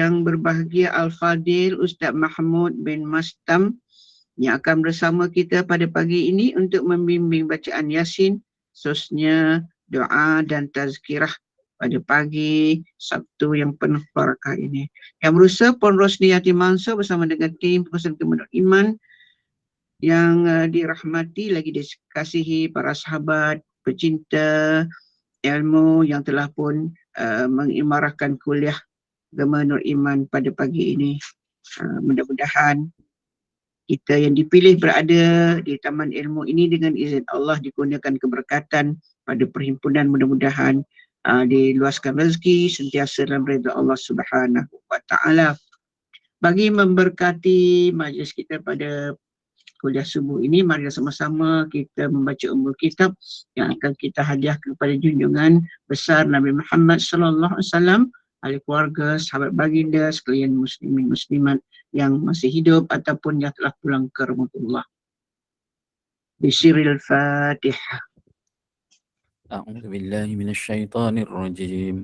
yang berbahagia Al-Fadil Ustaz Mahmud bin Mastam yang akan bersama kita pada pagi ini untuk membimbing bacaan Yasin, khususnya doa dan tazkirah pada pagi Sabtu yang penuh barakah ini. Yang berusaha Puan Rosni Yati Mansur bersama dengan tim Pengurusan Kementerian Iman yang dirahmati lagi dikasihi para sahabat pecinta ilmu yang telah pun mengimarahkan kuliah Agama Nur Iman pada pagi ini. Mudah-mudahan kita yang dipilih berada di Taman Ilmu ini dengan izin Allah dikurniakan keberkatan pada perhimpunan, mudah-mudahan diluaskan rezeki sentiasa dalam redha Allah Subhanahu wa taala. Bagi memberkati majlis kita pada kuliah subuh ini, mari sama-sama kita membaca ummul kitab yang akan kita hadiahkan kepada junjungan besar Nabi Muhammad sallallahu alaihi wasallam, ahli keluarga, sahabat baginda, sekalian muslimin muslimat yang masih hidup ataupun yang telah pulang ke rahmatullah. Bisiril Fatihah. أعوذ بالله من الشيطان الرجيم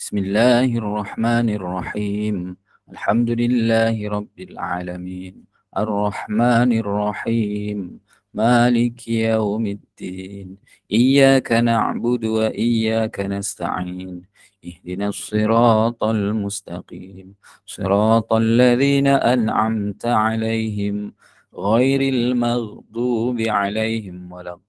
بسم الله الرحمن الرحيم الحمد لله رب العالمين الرحمن الرحيم مالك يوم الدين إياك نعبد وإياك نستعين اهدنا الصراط المستقيم صراط الذين أنعمت عليهم غير المغضوب عليهم ولا الضالين.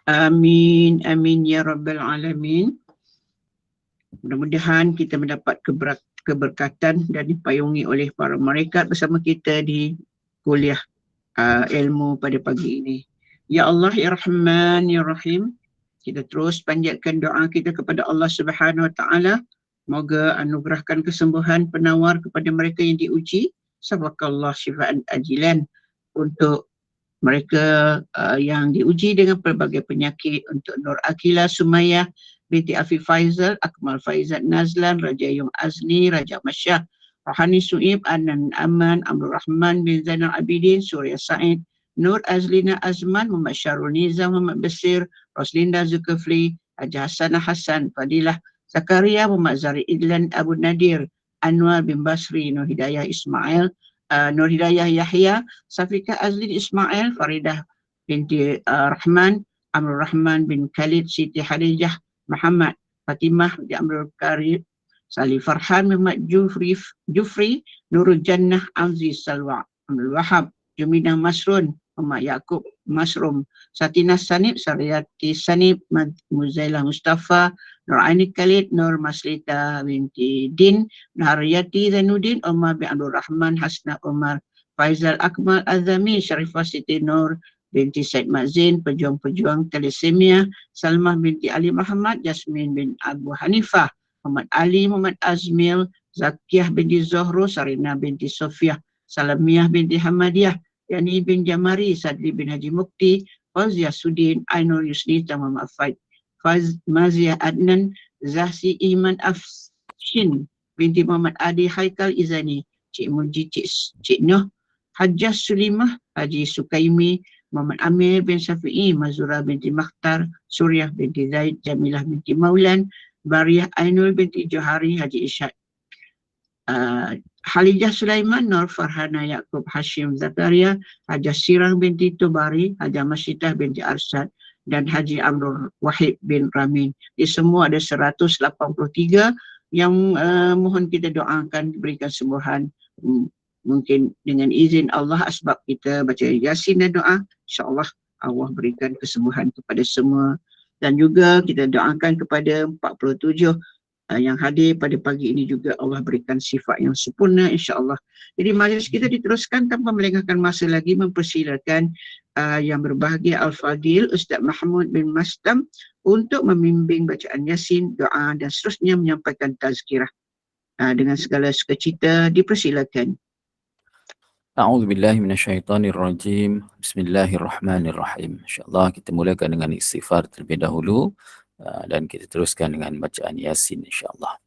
Amin, amin ya rabbal alamin. Mudah-mudahan kita mendapat keberkatan dan dipayungi oleh para malaikat bersama kita di kuliah ilmu pada pagi ini. Ya Allah, ya Rahman, ya Rahim, kita terus panjatkan doa kita kepada Allah Subhanahu wa taala. Moga anugerahkan kesembuhan penawar kepada mereka yang diuji. Sabakallah syifaan ajilan untuk mereka yang diuji dengan pelbagai penyakit, untuk Nur Akila Sumayyah binti Afif Faizal, Akmal Faizal Nazlan, Raja Yung Azni, Raja Masyah, Rohani Suib, Anan Aman, Amrul Rahman bin Zainal Abidin, Surya Said, Nur Azlina Azman, Muhammad Syarul Nizam, Muhammad Basir, Roslinda Zulkifli, Haji Hasanah Hassan, Fadilah Zakaria, Muhammad Zari Idlan, Abu Nadir, Anwar bin Basri, Nur Hidayah Ismail, Nur Hidayah Yahya, Safika Azlin Ismail, Faridah binti Rahman, Amrul Rahman bin Khalid, Siti Hadijah, Muhammad Fatimah bin Amrul Karim, Salih Farhan, Muhammad Jufri, Nurul Jannah, Aziz Salwa, Amrul Wahab, Juminah Masrun, Muhammad Yaakob Masrum, Satinah Sanib, Sariyati Sanib, Muzailah Mustafa, Nur Aini Khalid, Nur Maslita binti Din, Nahariyati Zainuddin, Umar bin Abdul Rahman, Hasna Umar, Faizal Akmal Azami, Sharifah Siti Nur binti Said Mazin, pejuang-pejuang thalassemia, Salmah binti Ali Muhammad, Jasmin bin Abu Hanifah, Muhammad Ali, Muhammad Azmil, Zakiyah binti Zohro, Sarina binti Sofiah, Salamiah binti Hamadiyah, Yani bin Jamari, Sadli bin Haji Mukti, Fauziah Sudin, Ainul Yusni, Muhammad Faid, Mazia Adnan, Zahsi Iman Afshin binti Muhammad Adi Haikal Izani, Cik Muji, Cik Noh, Hajjah Sulimah, Haji Sukaimi, Muhammad Amir bin Syafi'i, Mazura binti Makhtar, Suryah binti Zaid, Jamilah binti Maulan, Bariah Ainul binti Johari, Haji Isyad, Halijah Sulaiman, Nur Farhana Yaakob Hashim Zakaria, Hajah Sirang binti Tubari, Hajah Masyidah binti Arsyad, dan Haji Amrul Wahid bin Ramin. Di semua ada 183 yang mohon kita doakan diberikan sembuhan. Mungkin dengan izin Allah, asbab kita baca Yasin dan doa, insyaAllah Allah berikan kesembuhan kepada semua. Dan juga kita doakan kepada 47 yang hadir pada pagi ini juga Allah berikan sifat yang sempurna insyaAllah. Jadi majlis kita diteruskan tanpa melengahkan masa lagi, mempersilakan yang berbahagia Al-Fadil Ustaz Mahmud bin Mastam untuk membimbing bacaan Yasin, doa dan seterusnya menyampaikan tazkirah. Dengan segala sukacita dipersilakan. A'udzu billahi minasyaitonir rajim. Bismillahirrahmanirrahim. Insyaallah kita mulakan dengan istighfar terlebih dahulu dan kita teruskan dengan bacaan Yasin insyaallah.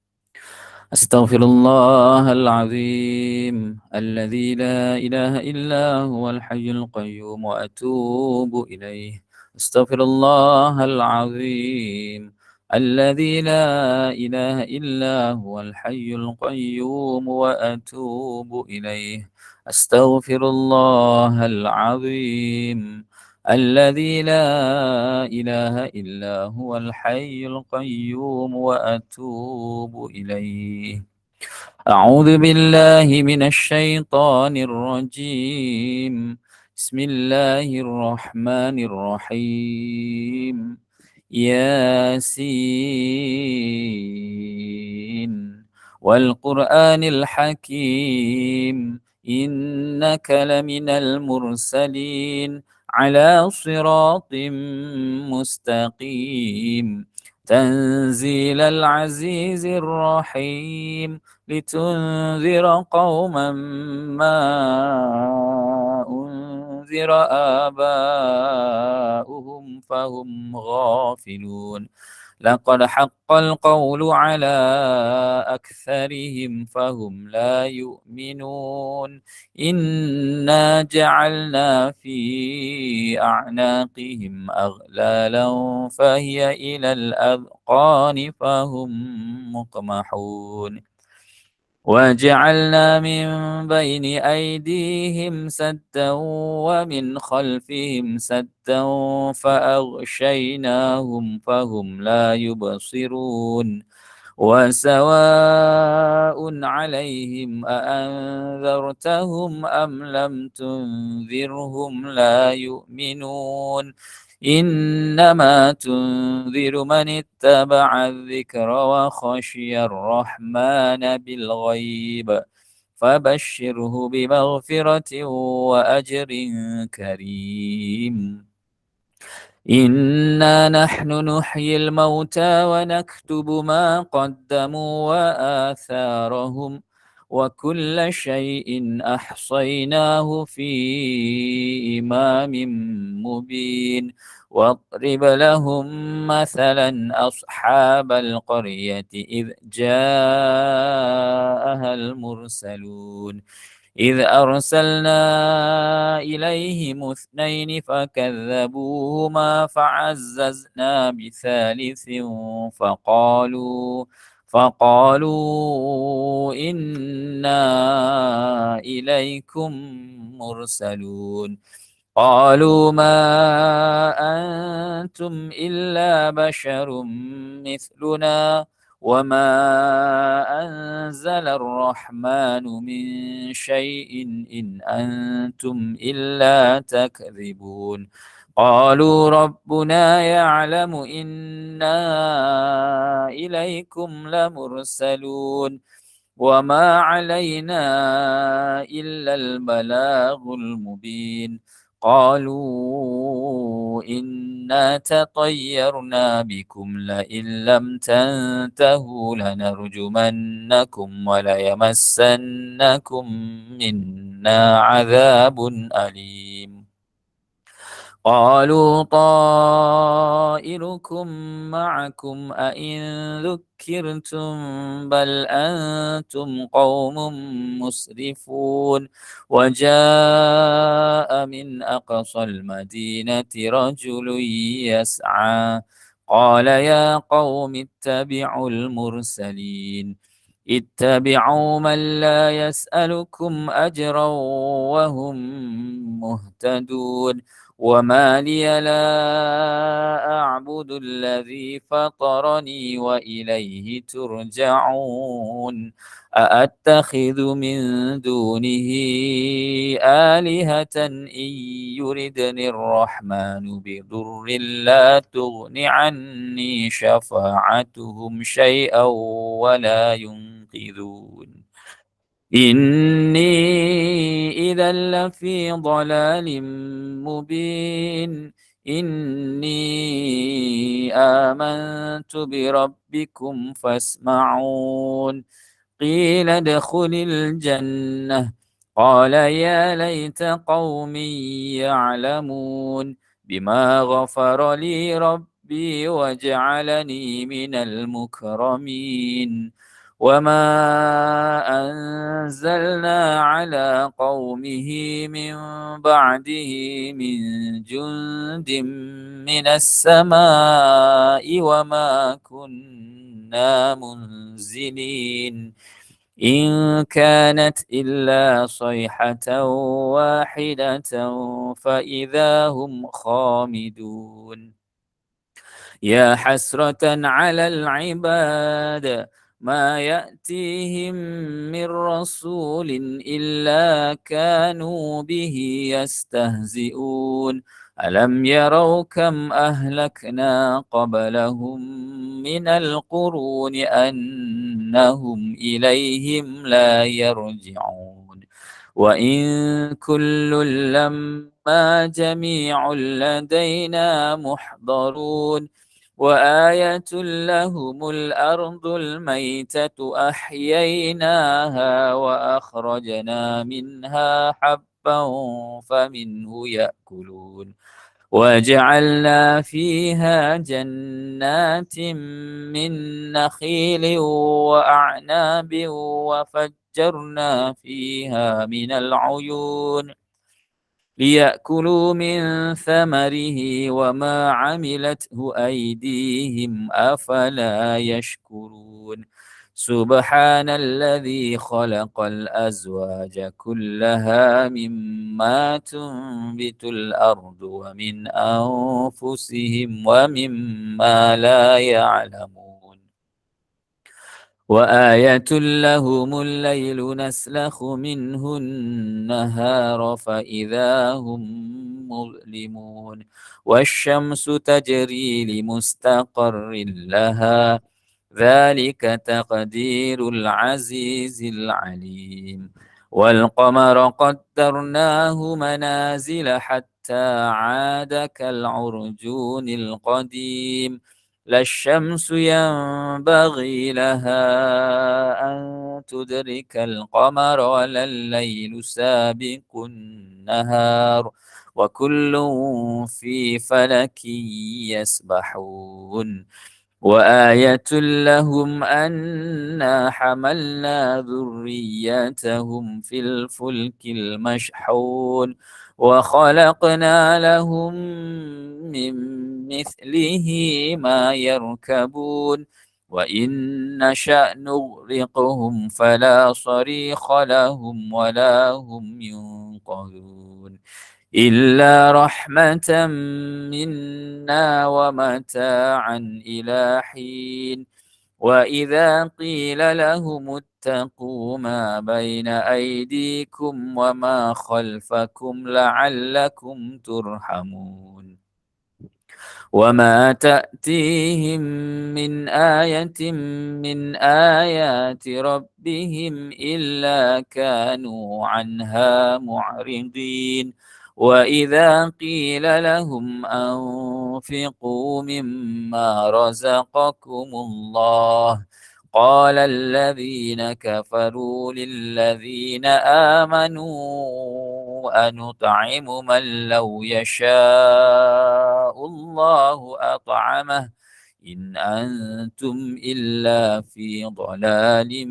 Astaghfirullahal azim alladzi la ilaha illa huwal hayyul qayyum wa atubu ilaih. Astaghfirullahal azim الذي لا إله إلا هو الحي القيوم وأتوب إليه. أستغفر الله العظيم الذي لا إله إلا هو الحي القيوم وأتوب إليه. أعوذ بالله من الشيطان الرجيم. بسم الله الرحمن الرحيم. ياسين والقرآن الحكيم إنك لمن المرسلين على صراط مستقيم تنزيل العزيز الرحيم لتنذر قوما ما أنذر آباؤهم فهم غافلون لقد حق القول على أكثرهم فهم لا يؤمنون إنا جعلنا في أعناقهم أغلالا فهي إلى الأذقان فهم مقمحون وجعلنا من بين أيديهم سدا ومن خلفهم سدا فأغشيناهم فهم لا يبصرون وسواء عليهم أأنذرتهم أم لم تنذرهم لا يؤمنون إنما تنذر من اتبع الذكر وخشي الرحمن بالغيب فبشره بمغفرة وأجر كريم. إنا نحن نحيي الموتى ونكتب ما قدموا وآثارهم وكل شيء أحصيناه في إمام مبين واضرب لهم مثلا أصحاب القرية إذ جاءها المرسلون إذ أرسلنا إليهم اثنين فكذبوهما فعززنا بثالث فقالوا إنا إليكم مرسلون قالوا ما أنتم إلا بشر مثلنا وما أنزل الرحمن من شيء إن أنتم إلا تكذبون قالوا ربنا يعلم إنا إليكم لمرسلون وما علينا إلا البلاغ المبين قالوا إنا تطيرنا بكم لئن لم تنتهوا لنرجمنكم وليمسنكم منا عذاب أليم قالوا طائركم معكم أئن ذكرتم بل أنتم قوم مسرفون وجاء من أقصى المدينة رجل يسعى قال يا قوم اتبعوا المرسلين اتبعوا من لا يسألكم أجرا وهم مهتدون وما لي لا أعبد الذي فطرني وإليه ترجعون أأتخذ من دونه آلهة إن يردني الرحمن بضر لا تغن عني شفاعتهم شيئا ولا ينقذون إني إذا لفي ضلال مبين إني آمنت بربكم فاسمعون قيل ادخل الجنة قال يا ليت قومي يعلمون بما غفر لي ربي وجعلني من المكرمين وما أنزلنا على قومه من بعده من جند من السماء وما كنا منزلين إن كانت إلا صيحة واحدة فإذا هم خامدون يا حسرة على العباد ما يأتيهم من رسول إلا كانوا به يستهزئون ألم يروا كم أهلكنا قبلهم من القرون أنهم إليهم لا يرجعون وإن كل لما جميع لدينا محضرون وآية لهم الأرض الميتة أحييناها وأخرجنا منها حبا فمنه يأكلون وجعلنا فيها جنات من نخيل وأعناب وفجرنا فيها من العيون ليأكلوا من ثمره وما عملته أيديهم أفلا يشكرون سبحان الذي خلق الأزواج كلها مما تنبت الأرض ومن أنفسهم ومما لا يعلمون وآية لهم الليل نسلخ منه النهار فإذا هم مظلمون والشمس تجري لمستقر لها ذلك تقدير العزيز العليم والقمر قدرناه منازل حتى عاد كالعرجون القديم لا الشمس ينبغي لها أن تدرك القمر ولا الليل سابق النهار وكل في فلك يسبحون وآية لهم أنا حملنا ذريتهم في الفلك المشحون وخلقنا لهم من مثله ما يركبون وإن نشأ نغرقهم فلا صريخ لهم ولا هم ينقذون إلا رحمة منا ومتاعا إلى حين وإذا قيل لهم اتقوا ما بين أيديكم وما خلفكم لعلكم ترحمون وما تأتيهم من آية من آيات ربهم إلا كانوا عنها معرضين وإذا قيل لهم أنفقوا مما رزقكم الله قال الذين كفروا للذين آمنوا أنطعم من لو يشاء الله أطعمه إن أنتم إلا في ضلال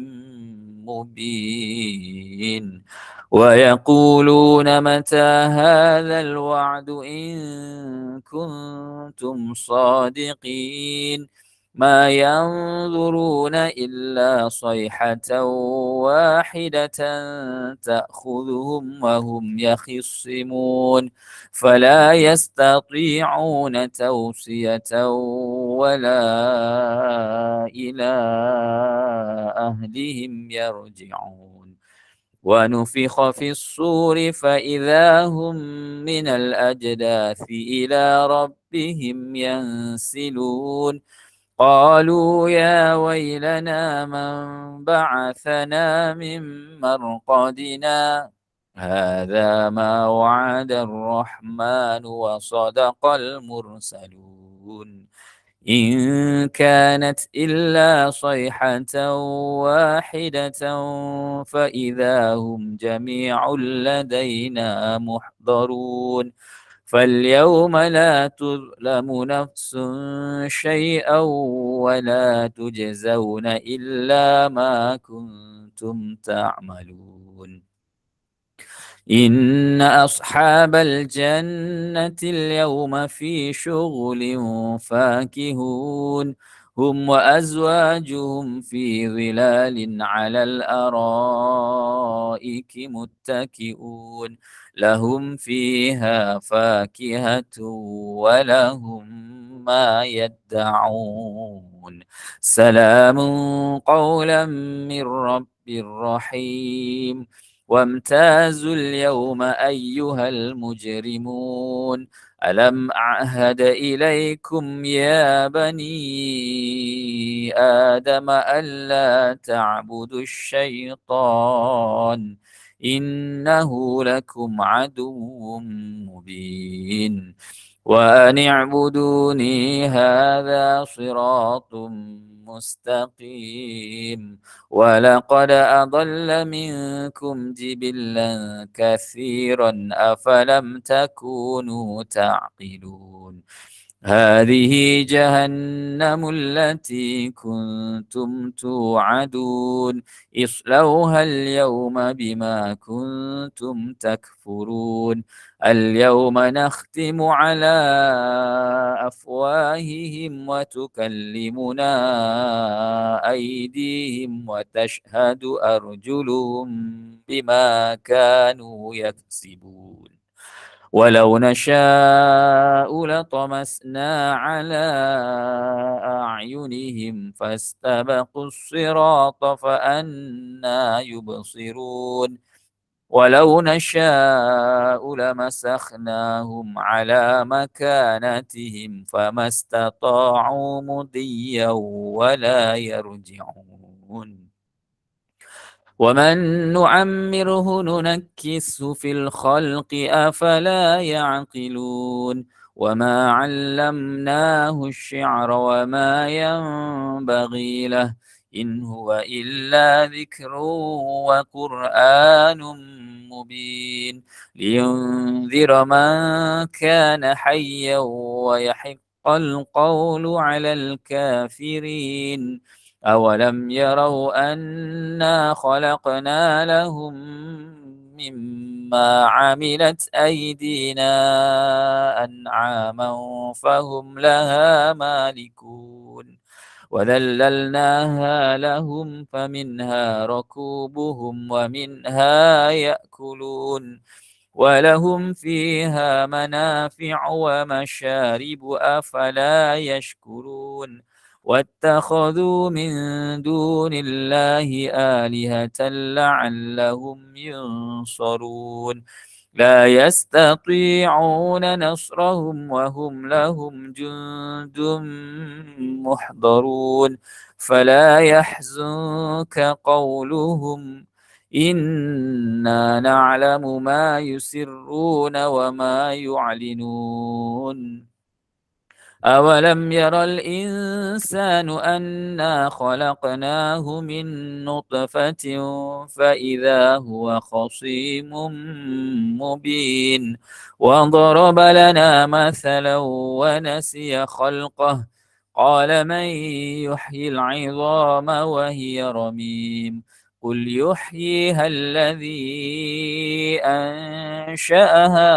مبين ويقولون متى هذا الوعد إن كنتم صادقين ما ينظرون إلا صيحة واحدة تأخذهم وهم يخصمون فلا يستطيعون توصية ولا إلى أهلهم يرجعون ونفخ في الصور فإذا هم من الأجداث إلى ربهم ينسلون قالوا يا ويلنا من بعثنا من مرقدنا هذا ما وعد الرحمن وصدق المرسلون إن كانت إلا صيحة واحدة فإذا هم جميع لدينا محضرون فاليوم لا تظلم نفس شيئا ولا تجزون إلا ما كنتم تعملون. إن أصحاب الجنة اليوم في شغل فاكهون، هم وأزواجهم في ظلال على الأرائك متكئون، لهم فيها فاكهة ولهم ما يدعون. سلام قولا من رب رحيم. وامتازوا اليوم أيها المجرمون، ألم أعهد إليكم يا بني آدم ألا تعبدوا الشيطان إنه لكم عدو مبين، وأن اعبدوني هذا صراط مستقيم. ولقد أضل منكم جبلا كثيرا أفلم تكونوا تعقلون. هذه جهنم التي كنتم توعدون، اصلوها اليوم بما كنتم تكفرون. اليوم نختم على أفواههم وتكلمنا أيديهم وتشهد أرجلهم بما كانوا يكسبون. ولو نشاء لطمسنا على أعينهم فاستبقوا الصراط فأنى يبصرون. ولو نشاء لمسخناهم على مكانتهم فما استطاعوا مضيا ولا يرجعون. ومن نعمره ننكسه في الخلق أفلا يعقلون. وما علمناه الشعر وما ينبغي له إن هو إلا ذكر وقرآن مبين، لينذر من كان حيا ويحق القول على الكافرين. أولم يروا أنا خلقنا لهم مما عملت أيدينا أنعاما فهم لها مالكون، وذللناها لهم فمنها ركوبهم ومنها يأكلون، ولهم فيها منافع ومشارب أفلا يشكرون. واتخذوا من دون الله آلهة لعلهم ينصرون، لا يستطيعون نصرهم وهم لهم جند محضرون. فلا يحزنك قولهم إنا نعلم ما يسرون وما يعلنون. أولم ير الإنسان أنا خلقناه من نطفة فإذا هو خصيم مبين، وضرب لنا مثلا ونسي خلقه قال من يحيي العظام وهي رميم قل يحييها الذي أنشأها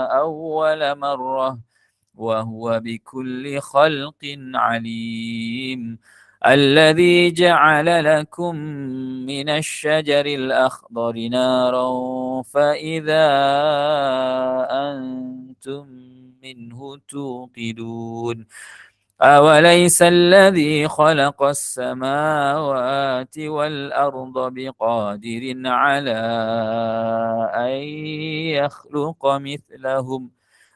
أول مرة وهو بكل خلق عليم. الذي جعل لكم من الشجر الأخضر نارا فإذا أنتم منه توقدون. أوليس الذي خلق السماوات والأرض بقادر على أن يخلق مثلهم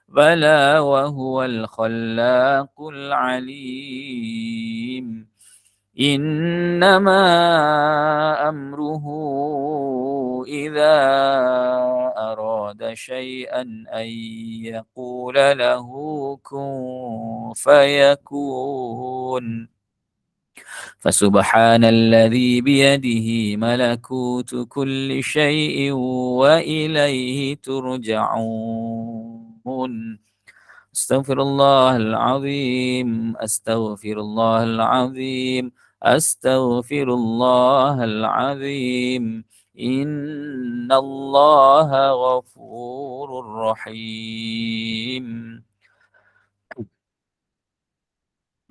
بلى وهو الخلاق العليم. إنما أمره إذا أراد شيئا أن يقول له كن فيكون. فسبحان الذي بيده ملكوت كل شيء وإليه ترجعون. أستغفر الله العظيم أستغفر الله العظيم أستغفر الله العظيم إن الله غفور رحيم.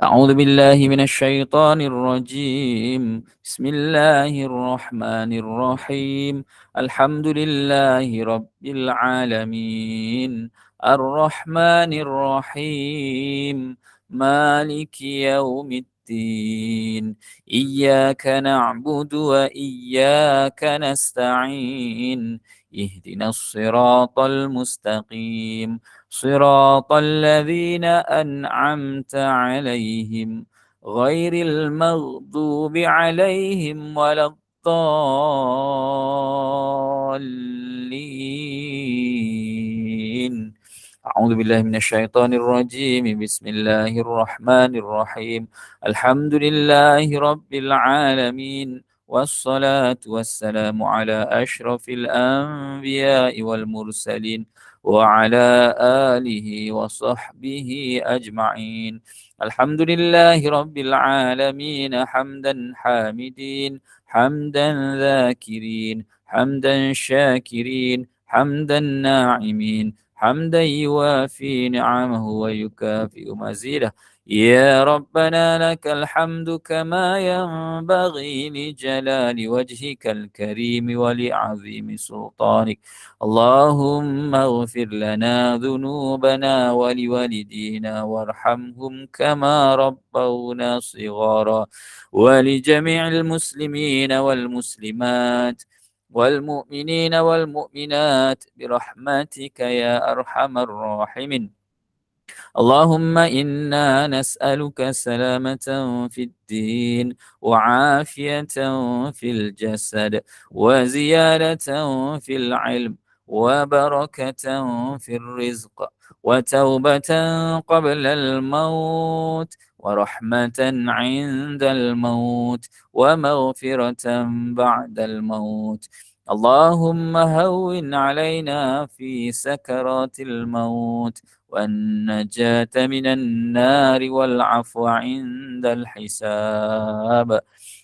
أعوذ بالله من الشيطان الرجيم. بسم الله الرحمن الرحيم. الحمد لله رب العالمين الرحمن الرحيم مالك يوم الدين إياك نعبد وإياك نستعين اهدنا الصراط المستقيم صراط الذين أنعمت عليهم غير المغضوب عليهم ولا الضالين. أعوذ بالله من الشيطان الرجيم. بسم الله الرحمن الرحيم. الحمد لله رب العالمين والصلاة والسلام على أشرف الأنبياء والمرسلين وعلى آله وصحبه أجمعين. الحمد لله رب العالمين حمدا حامدين حمدا ذاكرين حمدا شاكرين حمدا ناعمين حمدا يوافي نعمه ويكافئ مزيده. يا ربنا لك الحمد كما ينبغي لجلال وجهك الكريم ولعظيم سلطانك. اللهم اغفر لنا ذنوبنا ولوالدينا وارحمهم كما ربونا صغارا ولجميع المسلمين والمسلمات والمؤمنين والمؤمنات برحمتك يا أرحم الراحمين. اللهم إنا نسألك سلامة في الدين وعافية في الجسد وزيادة في العلم وبركة في الرزق وتوبة قبل الموت ورحمة عند الموت ومغفرة بعد الموت. اللهم هون علينا في سكرات الموت والنجاة من النار والعفو عند الحساب.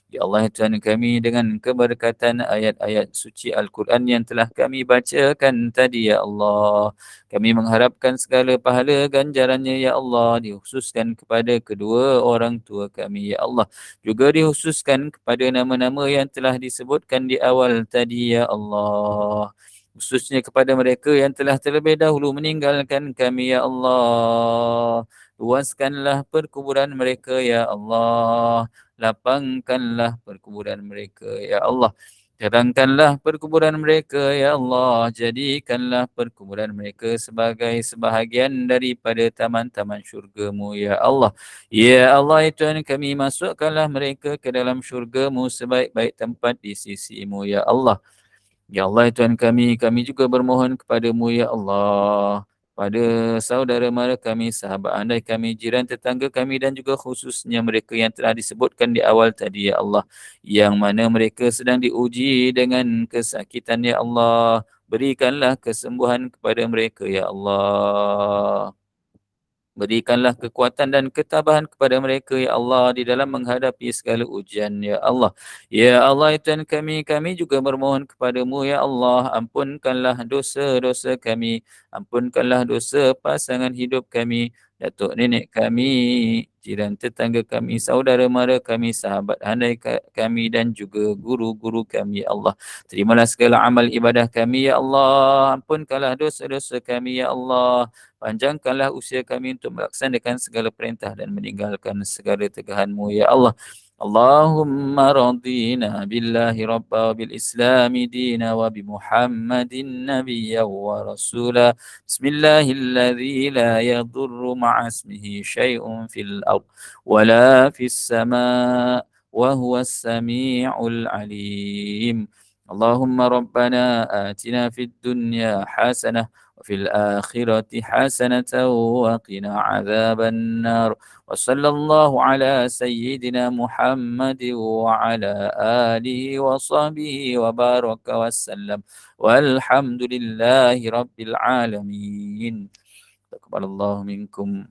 Ya Allah Tuhan kami, dengan keberkatan ayat-ayat suci Al-Quran yang telah kami bacakan tadi ya Allah, kami mengharapkan segala pahala ganjarannya ya Allah dikhususkan kepada kedua orang tua kami ya Allah, juga dikhususkan kepada nama-nama yang telah disebutkan di awal tadi ya Allah, khususnya kepada mereka yang telah terlebih dahulu meninggalkan kami ya Allah. Luaskanlah perkuburan mereka ya Allah, lapangkanlah perkuburan mereka ya Allah, terangkanlah perkuburan mereka ya Allah, jadikanlah perkuburan mereka sebagai sebahagian daripada taman-taman syurga-Mu ya Allah. Ya Allah Tuhan kami, masukkanlah mereka ke dalam syurga-Mu sebaik-baik tempat di sisi-Mu ya Allah. Ya Allah Tuhan kami juga bermohon kepada-Mu ya Allah, pada saudara mara kami, sahabat andai kami, jiran tetangga kami dan juga khususnya mereka yang telah disebutkan di awal tadi ya Allah, yang mana mereka sedang diuji dengan kesakitan ya Allah, berikanlah kesembuhan kepada mereka ya Allah. Berikanlah kekuatan dan ketabahan kepada mereka ya Allah di dalam menghadapi segala ujian ya Allah. Ya Allah Tuhan kami juga bermohon kepada-Mu ya Allah, ampunkanlah dosa-dosa kami, ampunkanlah dosa pasangan hidup kami, datuk nenek kami, jiran tetangga kami, saudara mara kami, sahabat handai kami dan juga guru-guru kami ya Allah. Terimalah segala amal ibadah kami ya Allah, ampunkanlah dosa-dosa kami ya Allah. Panjangkanlah usia kami untuk melaksanakan segala perintah dan meninggalkan segala tegahan-Mu ya Allah. Allahumma radina billahi rabba wa bil islami dina wa bi Muhammadin nabiyya wa rasula. Bismillahilladzi la yadurru ma'a ismihi syai'un fil ard wa la fis sama' wa huwa as-sami'ul alim. Allahumma rabbana atina fid dunya hasanah وفي الآخرة حسنة وقنا عذاب النار وصلى الله على سيدنا محمد وعلى آله وصحبه وبارك وسلم والحمد لله رب العالمين. Taqabbalallahu minkum.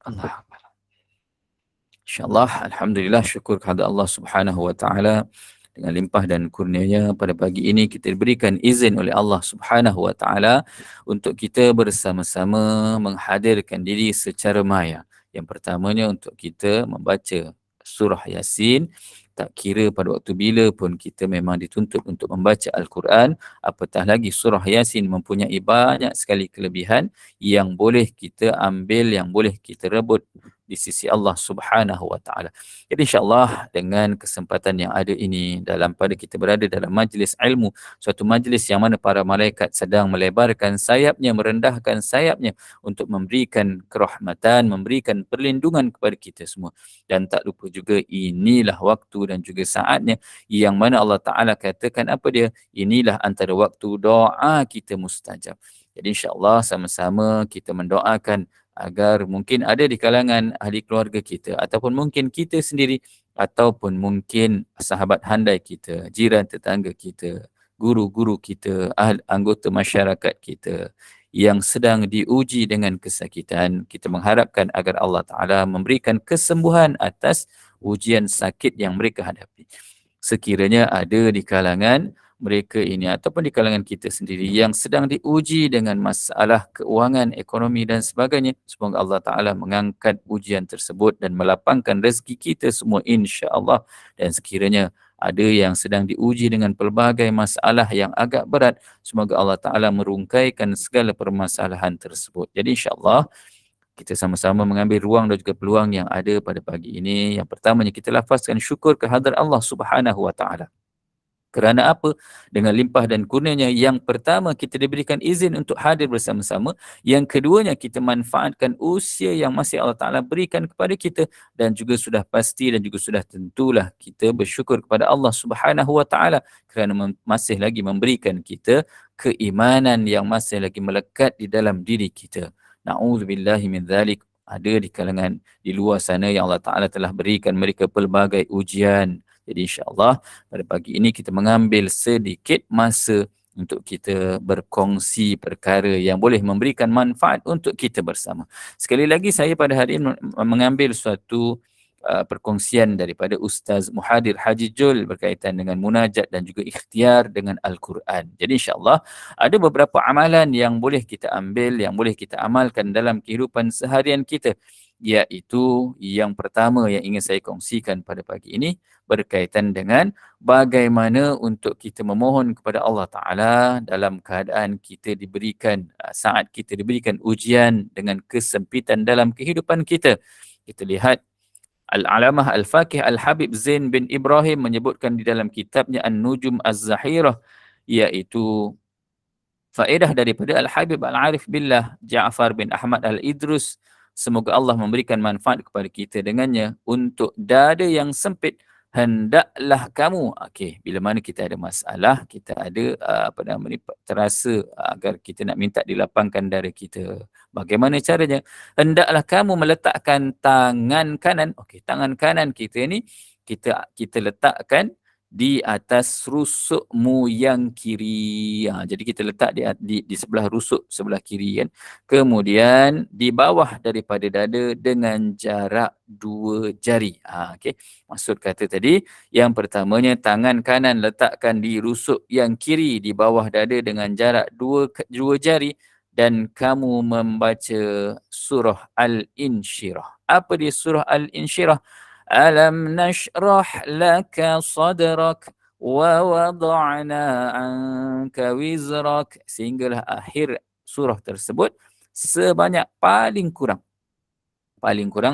Allah. InsyaAllah, Alhamdulillah, syukur kepada Allah Subhanahu Wa Taala dengan limpah dan kurnianya pada pagi ini kita diberikan izin oleh Allah Subhanahu Wa Taala untuk kita bersama-sama menghadirkan diri secara maya. Yang pertamanya untuk kita membaca surah Yasin. Tak kira pada waktu bila pun kita memang dituntut untuk membaca Al-Quran. Apatah lagi surah Yasin mempunyai banyak sekali kelebihan yang boleh kita ambil, yang boleh kita rebut di sisi Allah Subhanahu Wa Taala. Jadi insya-Allah dengan kesempatan yang ada ini dalam pada kita berada dalam majlis ilmu, suatu majlis yang mana para malaikat sedang melebarkan sayapnya, merendahkan sayapnya untuk memberikan kerahmatan, memberikan perlindungan kepada kita semua. Dan tak lupa juga inilah waktu dan juga saatnya yang mana Allah Taala katakan apa dia? Inilah antara waktu doa kita mustajab. Jadi insya-Allah sama-sama kita mendoakan agar mungkin ada di kalangan ahli keluarga kita ataupun mungkin kita sendiri ataupun mungkin sahabat handai kita, jiran tetangga kita, guru-guru kita, anggota masyarakat kita yang sedang diuji dengan kesakitan. Kita mengharapkan agar Allah Ta'ala memberikan kesembuhan atas ujian sakit yang mereka hadapi. Sekiranya ada di kalangan mereka ini ataupun di kalangan kita sendiri yang sedang diuji dengan masalah keuangan, ekonomi dan sebagainya, semoga Allah Ta'ala mengangkat ujian tersebut dan melapangkan rezeki kita semua insya-Allah. Dan sekiranya ada yang sedang diuji dengan pelbagai masalah yang agak berat, semoga Allah Ta'ala merungkaikan segala permasalahan tersebut. Jadi insya-Allah kita sama-sama mengambil ruang dan juga peluang yang ada pada pagi ini. Yang pertamanya kita lafazkan syukur kehadrat Allah Subhanahu Wa Ta'ala. Kerana apa? Dengan limpah dan kurnianya, yang pertama kita diberikan izin untuk hadir bersama-sama. Yang keduanya kita manfaatkan usia yang masih Allah Ta'ala berikan kepada kita. Dan juga sudah pasti dan juga sudah tentulah kita bersyukur kepada Allah Subhanahu Wa Ta'ala kerana masih lagi memberikan kita keimanan yang masih lagi melekat di dalam diri kita. Na'udzubillahi min dzalik. Ada di kalangan di luar sana yang Allah Ta'ala telah berikan mereka pelbagai ujian. Jadi insya-Allah pada pagi ini kita mengambil sedikit masa untuk kita berkongsi perkara yang boleh memberikan manfaat untuk kita bersama. Sekali lagi saya pada hari ini mengambil suatu perkongsian daripada Ustaz Muhadir Haji Jul berkaitan dengan munajat dan juga ikhtiar dengan Al-Quran. Jadi insya-Allah ada beberapa amalan yang boleh kita ambil, yang boleh kita amalkan dalam kehidupan seharian kita. Iaitu yang pertama yang ingin saya kongsikan pada pagi ini berkaitan dengan bagaimana untuk kita memohon kepada Allah Ta'ala dalam keadaan kita diberikan, saat kita diberikan ujian dengan kesempitan dalam kehidupan kita. Kita lihat Al-Alamah Al-Faqih Al-Habib Zain bin Ibrahim menyebutkan di dalam kitabnya An-Nujum Az-Zahirah, iaitu faedah daripada Al-Habib Al-Arif Billah Ja'far bin Ahmad Al-Idrus. Semoga Allah memberikan manfaat kepada kita dengannya. Untuk dada yang sempit, hendaklah kamu, bila mana kita ada masalah, kita ada terasa agar kita nak minta dilapangkan dada kita. Bagaimana caranya? Hendaklah kamu meletakkan tangan kanan, tangan kanan kita ni kita letakkan di atas rusukmu yang kiri. Jadi kita letak di sebelah rusuk sebelah kiri kan. Kemudian di bawah daripada dada dengan jarak 2 jari. Maksud kata tadi, yang pertamanya tangan kanan letakkan di rusuk yang kiri di bawah dada dengan jarak 2 jari dan kamu membaca surah Al-Insyirah. Apa dia surah Al-Insyirah? Alam nashrah laka sadrak wa wada'na anka wizrak, sehinggalah akhir surah tersebut sebanyak paling kurang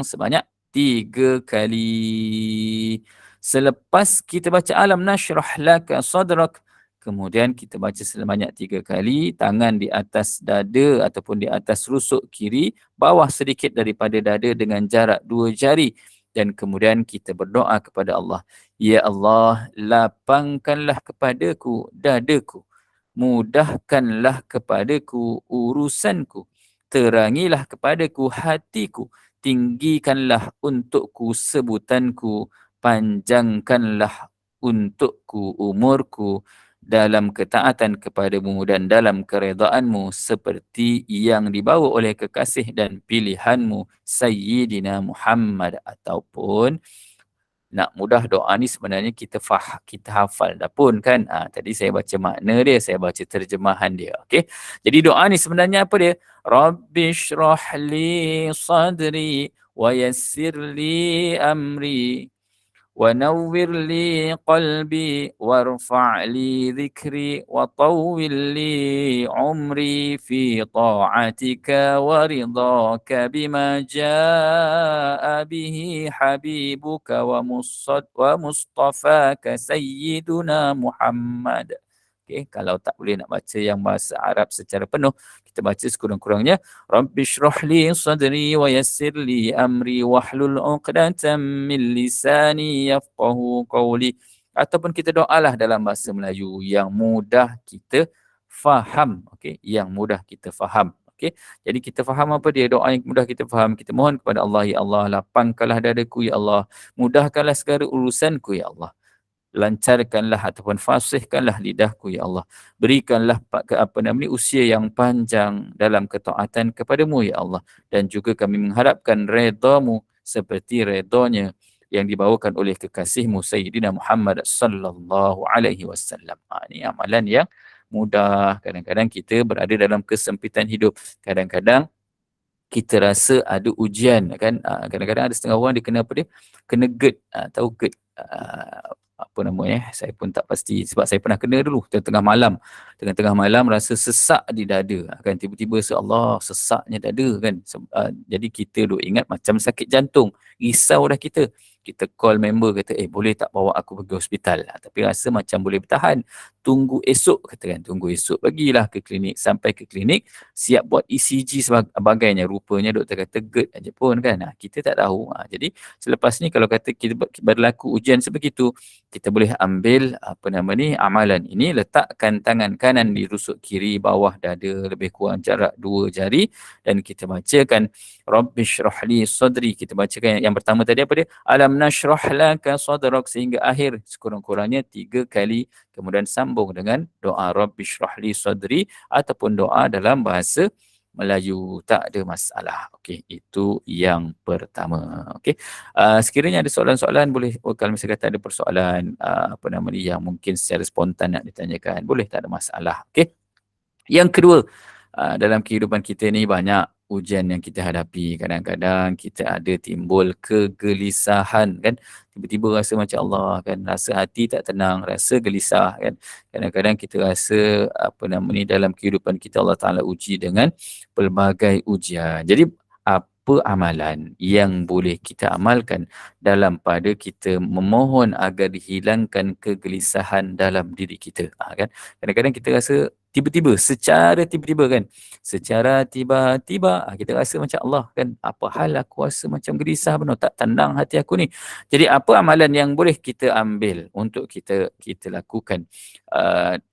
sebanyak 3 kali. Selepas kita baca alam nashrah laka sadrak, kemudian kita baca sebanyak 3 kali, tangan di atas dada ataupun di atas rusuk kiri, bawah sedikit daripada dada dengan jarak 2 jari. Dan kemudian kita berdoa kepada Allah. Ya Allah, lapangkanlah kepadaku dadaku. Mudahkanlah kepadaku urusanku. Terangilah kepadaku hatiku. Tinggikanlah untukku sebutanku. Panjangkanlah untukku umurku. dalam ketaatan kepadamu dan dalam keredaanmu seperti yang dibawa oleh kekasih dan pilihanmu Sayyidina Muhammad. Ataupun nak mudah doa ni sebenarnya kita hafal dah pun kan. Tadi saya baca makna dia, saya baca terjemahan dia. Okey. Jadi doa ni sebenarnya apa dia? Rabbi shrah li sadri wa yassir li amri ونور لي قلبي وارفع لي ذكري وطول لي عمري في طاعتك ورضاك بما جاء به حبيبك ومصطفاك سيدنا محمد. Okay, kalau tak boleh nak baca yang bahasa Arab secara penuh, kita baca sekurang-kurangnya Rabbi shrah li sadri wa yassir li amri wahlul 'uqdatam min lisani yafqahu qawli. Ataupun kita doalah dalam bahasa Melayu yang mudah kita faham. Okey, yang mudah kita faham. Okey, jadi kita faham apa dia doa yang mudah kita faham. Kita mohon kepada Allah, ya Allah, lapangkanlah dadaku ya Allah, mudahkanlah segala urusanku ya Allah. Lancarkanlah ataupun fasihkanlah lidahku ya Allah. Berikanlah usia yang panjang dalam ketaatan kepadamu ya Allah. Dan juga kami mengharapkan redamu seperti redanya yang dibawakan oleh kekasihmu Sayyidina Muhammad sallallahu alaihi wasallam. Ini amalan yang mudah. Kadang-kadang kita berada dalam kesempitan hidup. Kadang-kadang kita rasa ada ujian kan. Kadang-kadang ada setengah orang dia kena apa dia? Kena GERD. Tahu GERD? Apa namanya, saya pun tak pasti sebab saya pernah kena dulu tengah tengah malam rasa sesak di dada kan, tiba-tiba Allah sesaknya dada kan. Jadi kita duk ingat macam sakit jantung, risau dah kita call member kata boleh tak bawa aku pergi hospital, tapi rasa macam boleh bertahan, tunggu esok kata kan, tunggu esok bagilah ke klinik. Sampai ke klinik siap buat ECG sebagainya, rupanya doktor kata GERD aja pun kan. Kita tak tahu. Jadi selepas ni kalau kata kita berlaku ujian sebegitu, kita boleh ambil amalan ini, letakkan tangan kanan di rusuk kiri bawah dada lebih kurang jarak 2 jari, dan kita bacakan Rabbi shrah li sadri. Kita bacakan yang pertama tadi apa dia? Alam nashrah laka sadrak sehingga akhir sekurang-kurangnya 3 kali, kemudian sambung dengan doa Rabbi shrah li sadri ataupun doa dalam bahasa Melayu, tak ada masalah. Okey, itu yang pertama. Okey. Sekiranya ada soalan-soalan boleh, kalau misalnya kata ada persoalan yang mungkin secara spontan nak ditanyakan, boleh, tak ada masalah. Okey. Yang kedua, dalam kehidupan kita ni banyak ujian yang kita hadapi. Kadang-kadang kita ada timbul kegelisahan kan. Tiba-tiba rasa macam Allah kan, rasa hati tak tenang, rasa gelisah kan. Kadang-kadang kita rasa dalam kehidupan kita Allah Ta'ala uji dengan pelbagai ujian. Jadi apa amalan yang boleh kita amalkan dalam pada kita memohon agar dihilangkan kegelisahan dalam diri kita kan. Kadang-kadang kita rasa secara tiba-tiba kan, secara tiba-tiba kita rasa macam Allah kan, apa hal aku rasa macam gelisah benar, tak tenang hati aku ni. Jadi apa amalan yang boleh kita ambil untuk kita lakukan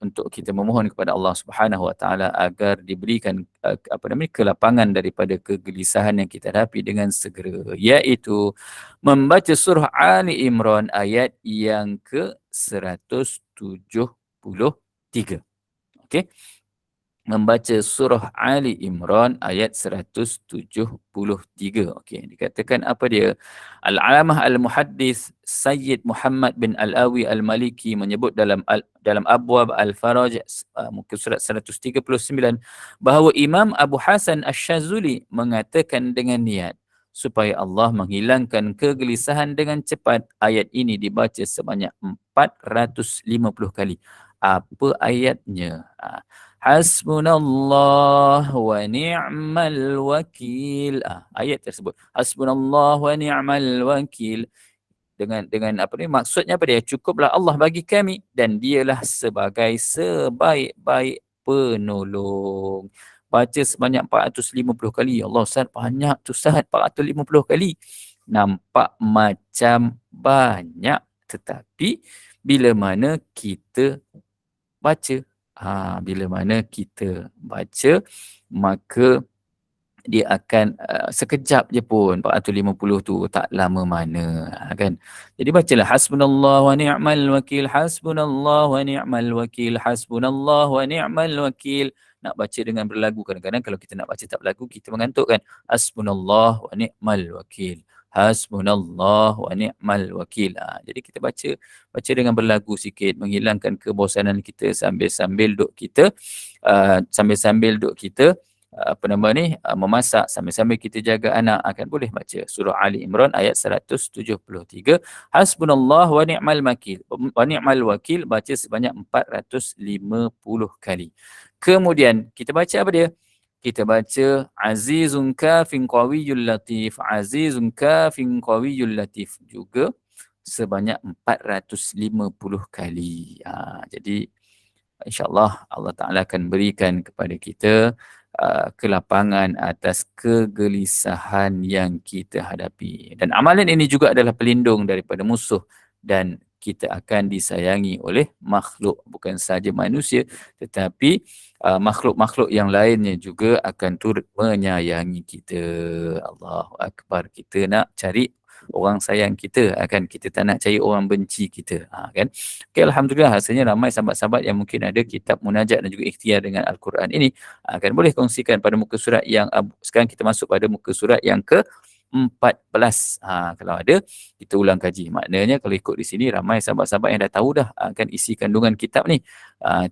untuk kita memohon kepada Allah Subhanahu Wa Taala agar diberikan kelapangan daripada kegelisahan yang kita hadapi dengan segera, iaitu membaca surah Ali Imran ayat yang ke-173. Okey. Membaca surah Ali Imran ayat 173. Okey, dikatakan apa dia? Al-Alamah Al-Muhaddis Sayyid Muhammad bin Al-Awi Al-Maliki menyebut dalam Abwab Al-Faraj muka surat 139 bahawa Imam Abu Hasan Asy-Syazuli mengatakan dengan niat supaya Allah menghilangkan kegelisahan dengan cepat, ayat ini dibaca sebanyak 450 kali. Apa ayatnya? Hasbunallah wa ni'mal wakil. Ayat tersebut. Hasbunallah wa ni'mal wakil. Dengan maksudnya apa dia? Cukuplah Allah bagi kami dan dialah sebagai sebaik-baik penolong. Baca sebanyak 450 kali. Ya Allah, Ustaz, banyak tu Ustaz, 450 kali. Nampak macam banyak, tetapi bila mana kita baca, maka dia akan sekejap je pun 450 tu tak lama mana kan. Jadi bacalah hasbunallah wa ni'mal wakil, hasbunallah wa ni'mal wakil, hasbunallah wa ni'mal wakil. Nak baca dengan berlagu, kadang-kadang kalau kita nak baca tak berlagu kita mengantuk kan. Hasbunallah wa ni'mal wakil, hasbunallah wa ni'mal wakil. Jadi kita baca dengan berlagu sikit, menghilangkan kebosanan kita sambil-sambil duk kita memasak, sambil-sambil kita jaga anak, akan boleh baca surah Ali Imran ayat 173. Hasbunallah wa ni'mal wakil, baca sebanyak 450 kali. Kemudian kita baca apa dia? Kita baca azizun kafin qawiyyul latif, azizun kafin qawiyyul latif juga sebanyak 450 kali. Jadi insya-Allah Allah Ta'ala akan berikan kepada kita kelapangan atas kegelisahan yang kita hadapi. Dan amalan ini juga adalah pelindung daripada musuh, dan kita akan disayangi oleh makhluk, bukan sahaja manusia tetapi makhluk-makhluk yang lainnya juga akan turut menyayangi kita. Allahu Akbar. Kita nak cari orang sayang kita, kan, kita tak nak cari orang benci kita, kan. Okay, alhamdulillah, rasanya ramai sahabat-sahabat yang mungkin ada kitab munajat dan juga ikhtiar dengan Al-Quran ini, kan, boleh kongsikan pada muka surat yang sekarang kita masuk pada muka surat yang ke-14. Kalau ada, kita ulang kaji. Maknanya kalau ikut di sini ramai sahabat-sahabat yang dah tahu dah kan isi kandungan kitab ni,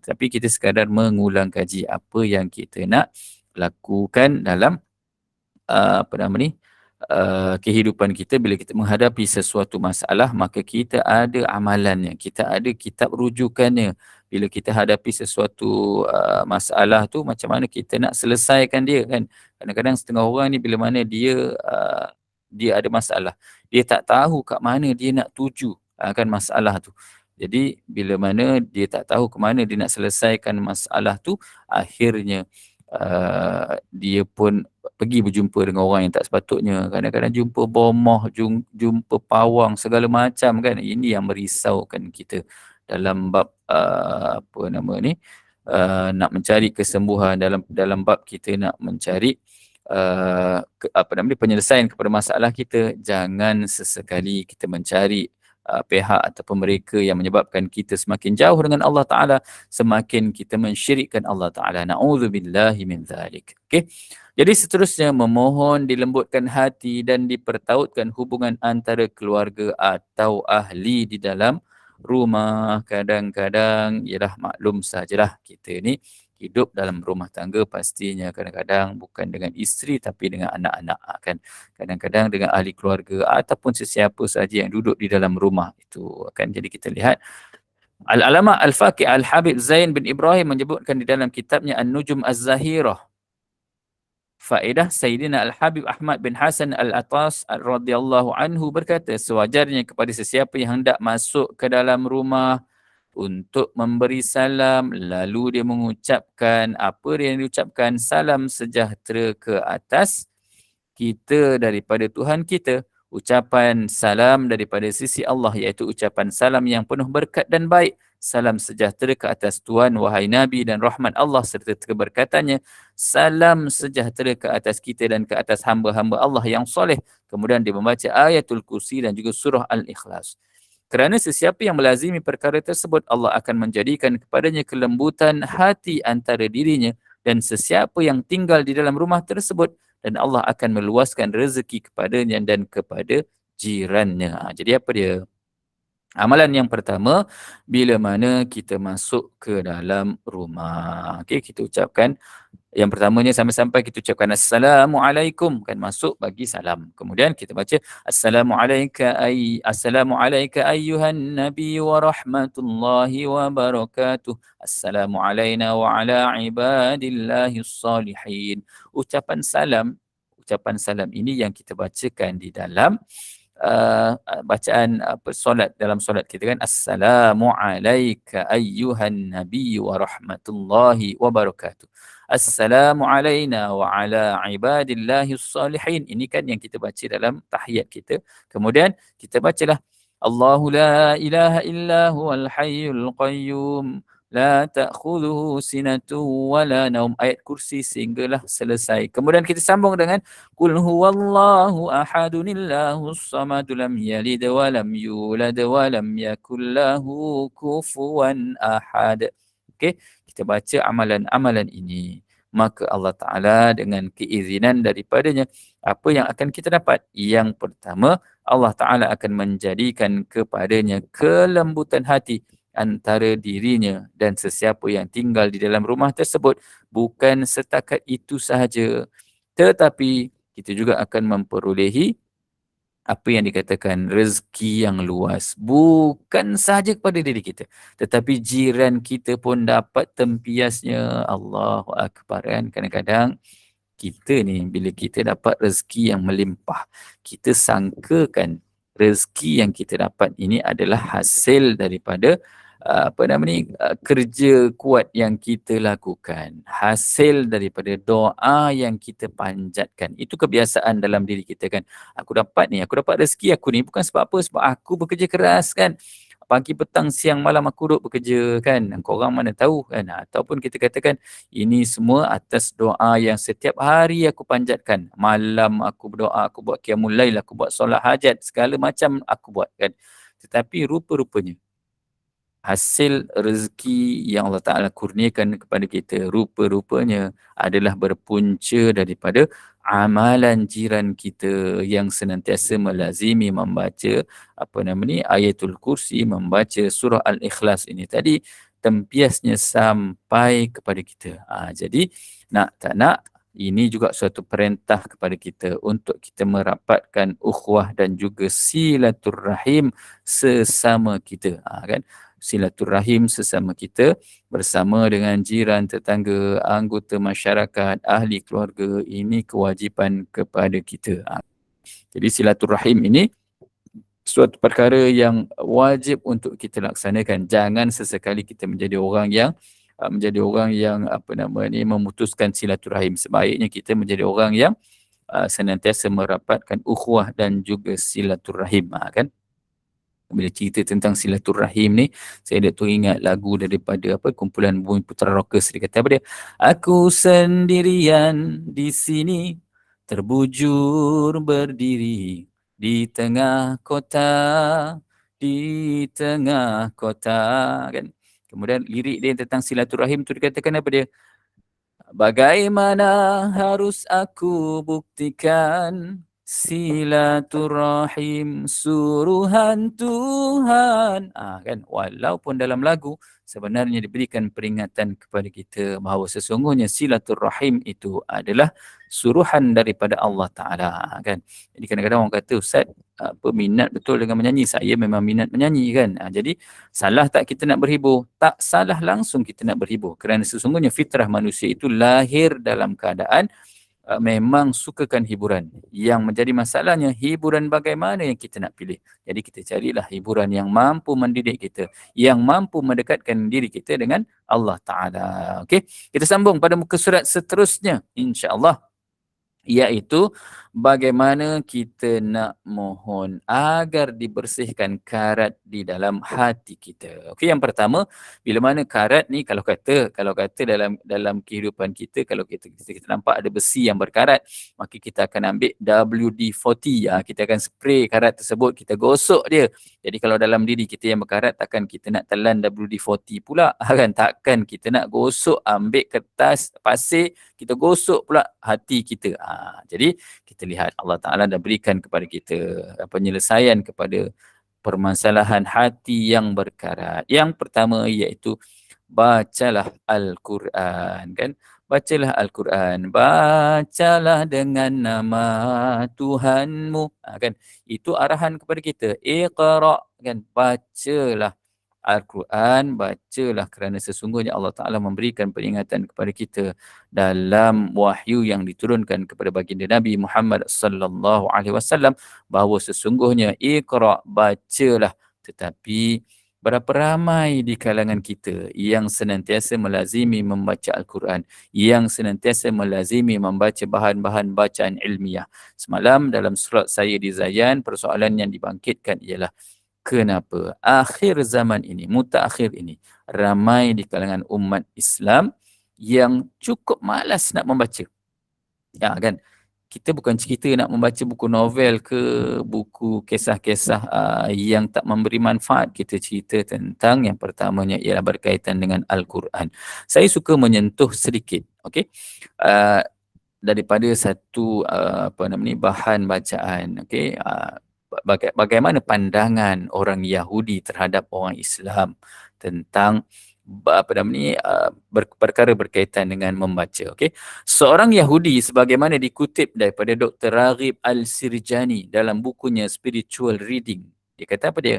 tapi kita sekadar mengulang kaji apa yang kita nak lakukan dalam kehidupan kita. Bila kita menghadapi sesuatu masalah, maka kita ada amalannya, kita ada kitab rujukannya. Bila kita hadapi sesuatu masalah tu, macam mana kita nak selesaikan dia, kan. Kadang-kadang setengah orang ni bila mana dia ada masalah, dia tak tahu kat mana dia nak tuju kan masalah tu. Jadi bila mana dia tak tahu ke mana dia nak selesaikan masalah tu, akhirnya dia pun pergi berjumpa dengan orang yang tak sepatutnya. Kadang-kadang jumpa bomoh, jumpa pawang, segala macam, kan. Ini yang merisaukan kita dalam bab nak mencari kesembuhan, dalam bab kita nak mencari penyelesaian kepada masalah kita. Jangan sesekali kita mencari pihak ataupun mereka yang menyebabkan kita semakin jauh dengan Allah Ta'ala, semakin kita mensyirikkan Allah Ta'ala. Na'udzubillahi min dzalik. Okay? Jadi seterusnya, memohon dilembutkan hati dan dipertautkan hubungan antara keluarga atau ahli di dalam rumah. Kadang-kadang, ialah maklum sajalah, kita ni hidup dalam rumah tangga, pastinya kadang-kadang bukan dengan isteri tapi dengan anak-anak, kan. Kadang-kadang dengan ahli keluarga ataupun sesiapa sahaja yang duduk di dalam rumah itu, kan. Jadi kita lihat Al-Alama Al-Faqih Al-Habib Zain bin Ibrahim menyebutkan di dalam kitabnya An-Nujum Az-Zahirah, faedah Sayyidina Al-Habib Ahmad bin Hasan Al-Atas radhiyallahu anhu berkata, sewajarnya kepada sesiapa yang hendak masuk ke dalam rumah untuk memberi salam, lalu dia mengucapkan apa yang diucapkan, salam sejahtera ke atas kita daripada Tuhan kita, ucapan salam daripada sisi Allah, iaitu ucapan salam yang penuh berkat dan baik, salam sejahtera ke atas Tuhan, wahai Nabi, dan rahmat Allah serta keberkatannya, salam sejahtera ke atas kita dan ke atas hamba-hamba Allah yang soleh. Kemudian dia membaca ayatul kursi dan juga surah Al-Ikhlas. Kerana sesiapa yang melazimi perkara tersebut, Allah akan menjadikan kepadanya kelembutan hati antara dirinya dan sesiapa yang tinggal di dalam rumah tersebut, dan Allah akan meluaskan rezeki kepadanya dan kepada jirannya. Jadi apa dia? Amalan yang pertama, bila mana kita masuk ke dalam rumah, okay, kita ucapkan, yang pertamanya sampai-sampai kita ucapkan Assalamualaikum, kan, masuk bagi salam. Kemudian kita baca Assalamualaikum ayyuhan nabi wa rahmatullahi wa barakatuh. Assalamualaikum wa ala ibadillahis salihin. Ucapan salam ini yang kita bacakan di dalam bacaan solat, dalam solat kita, kan. Assalamualaikum ayyuhan nabi wa rahmatullahi wa barakatuh. Assalamu alayna wa ala ibadillahis salihin. Ini kan yang kita baca dalam tahiyat kita. Kemudian kita bacalah Allahu la ilaha illa huwal hayyul qayyum la ta'khudhuhu sinatun wala naum. Ayat kursi sehinggalah selesai. Kemudian kita sambung dengan qul huwallahu ahadunillahus samad lam yalid wa lam yulad wa lam yakul lahu kufuwan ahad. Okey, kita baca amalan-amalan ini. Maka Allah Ta'ala dengan keizinan daripadanya, apa yang akan kita dapat? Yang pertama, Allah Ta'ala akan menjadikan kepadanya kelembutan hati antara dirinya dan sesiapa yang tinggal di dalam rumah tersebut. Bukan setakat itu sahaja, tetapi kita juga akan memperolehi apa yang dikatakan rezeki yang luas. Bukan sahaja kepada diri kita, tetapi jiran kita pun dapat tempiasnya. Allahu Akbar kan. Kadang-kadang kita ni bila kita dapat rezeki yang melimpah, kita sangkakan rezeki yang kita dapat ini adalah hasil daripada kerja kuat yang kita lakukan, hasil daripada doa yang kita panjatkan. Itu kebiasaan dalam diri kita kan. Aku dapat rezeki aku ni bukan sebab apa, sebab aku bekerja keras kan. Pagi, petang, siang, malam aku duduk bekerja kan. Korang mana tahu kan. Ataupun kita katakan ini semua atas doa yang setiap hari aku panjatkan. Malam aku berdoa, aku buat qiyamul lail, aku buat solat hajat, segala macam aku buat kan. Tetapi rupa-rupanya hasil rezeki yang Allah Ta'ala kurniakan kepada kita rupa-rupanya adalah berpunca daripada amalan jiran kita yang senantiasa melazimi membaca Ayatul Kursi, membaca surah Al-Ikhlas ini tadi, tempiasnya sampai kepada kita. Jadi nak tak nak, ini juga suatu perintah kepada kita untuk kita merapatkan ukhuwah dan juga silaturrahim sesama kita. Kan? Silaturrahim sesama kita bersama dengan jiran, tetangga, anggota masyarakat, ahli keluarga, ini kewajipan kepada kita. Jadi silaturrahim ini suatu perkara yang wajib untuk kita laksanakan. Jangan sesekali kita menjadi orang yang memutuskan silaturahim. Sebaiknya kita menjadi orang yang senantiasa merapatkan ukhuwah dan juga silaturahim. Kan? Bila cerita tentang silaturahim ni, saya dah teringat lagu daripada kumpulan Bumi Putra Rockers. Dia kata apa dia? Aku sendirian di sini, terbujur berdiri di tengah kota, kan. Kemudian lirik dia tentang silaturahim tu dikatakan apa dia? Bagaimana harus aku buktikan silaturahim suruhan Tuhan. Kan, walaupun dalam lagu sebenarnya diberikan peringatan kepada kita bahawa sesungguhnya silaturahim itu adalah suruhan daripada Allah Ta'ala. Kan? Jadi kadang-kadang orang kata, Ustaz, minat betul dengan menyanyi. Saya memang minat menyanyi kan. Jadi salah tak kita nak berhibur? Tak salah langsung kita nak berhibur. Kerana sesungguhnya fitrah manusia itu lahir dalam keadaan memang sukakan hiburan. Yang menjadi masalahnya, hiburan bagaimana yang kita nak pilih. Jadi kita carilah hiburan yang mampu mendidik kita, yang mampu mendekatkan diri kita dengan Allah Ta'ala. Okey, kita sambung pada muka surat seterusnya, insya-Allah, iaitu bagaimana kita nak mohon agar dibersihkan karat di dalam hati kita. Okey, yang pertama, bila mana karat ni, kalau kata dalam kehidupan kita, kalau kita nampak ada besi yang berkarat, maka kita akan ambil WD-40, kita akan spray karat tersebut, kita gosok dia. Jadi kalau dalam diri kita yang berkarat, takkan kita nak telan WD-40 pula, kan? Takkan kita nak gosok, ambil kertas pasir, kita gosok pula hati kita. Jadi kita lihat Allah Ta'ala dah berikan kepada kita penyelesaian kepada permasalahan hati yang berkarat. Yang pertama iaitu bacalah Al-Quran, kan? Bacalah Al-Quran, bacalah dengan nama Tuhanmu, kan? Itu arahan kepada kita. Iqra', kan? Bacalah Al-Quran, bacalah, kerana sesungguhnya Allah Ta'ala memberikan peringatan kepada kita dalam wahyu yang diturunkan kepada baginda Nabi Muhammad sallallahu alaihi wasallam bahawa sesungguhnya iqra', bacalah. Tetapi berapa ramai di kalangan kita yang senantiasa melazimi membaca Al-Quran, yang senantiasa melazimi membaca bahan-bahan bacaan ilmiah. Semalam dalam surat saya di Zayan, persoalan yang dibangkitkan ialah kenapa akhir zaman ini, mutaakhir ini, ramai di kalangan umat Islam yang cukup malas nak membaca. Ya kan? Kita bukan cerita nak membaca buku novel ke buku kisah-kisah yang tak memberi manfaat. Kita cerita tentang yang pertamanya ialah berkaitan dengan Al-Quran. Saya suka menyentuh sedikit, okey, daripada satu bahan bacaan, okey, bagaimana pandangan orang Yahudi terhadap orang Islam tentang perkara berkaitan dengan membaca. Okay? Seorang Yahudi sebagaimana dikutip daripada Dr. Raghib Al-Sirjani dalam bukunya Spiritual Reading. Dia kata apa dia?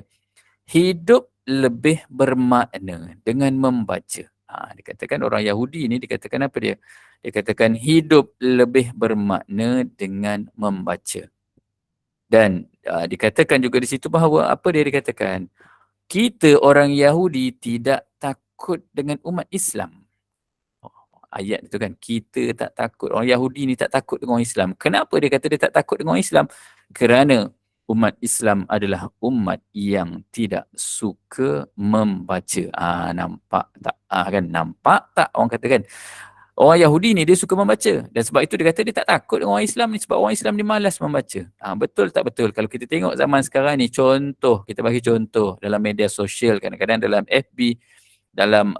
Hidup lebih bermakna dengan membaca. Dikatakan orang Yahudi ni dikatakan apa dia? Dia katakan hidup lebih bermakna dengan membaca. Dan dikatakan juga di situ bahawa apa dia dikatakan? Kita orang Yahudi tidak takut dengan umat Islam. Ayat itu kan, kita tak takut. Orang Yahudi ni tak takut dengan orang Islam. Kenapa dia kata dia tak takut dengan orang Islam? Kerana umat Islam adalah umat yang tidak suka membaca. Nampak tak? Kan? Nampak tak orang kata kan? Orang Yahudi ni dia suka membaca. Dan sebab itu dia kata dia tak takut dengan orang Islam ni. Sebab orang Islam ni malas membaca. Betul tak betul? Kalau kita tengok zaman sekarang ni, contoh, kita bagi contoh dalam media sosial, kadang-kadang dalam FB, dalam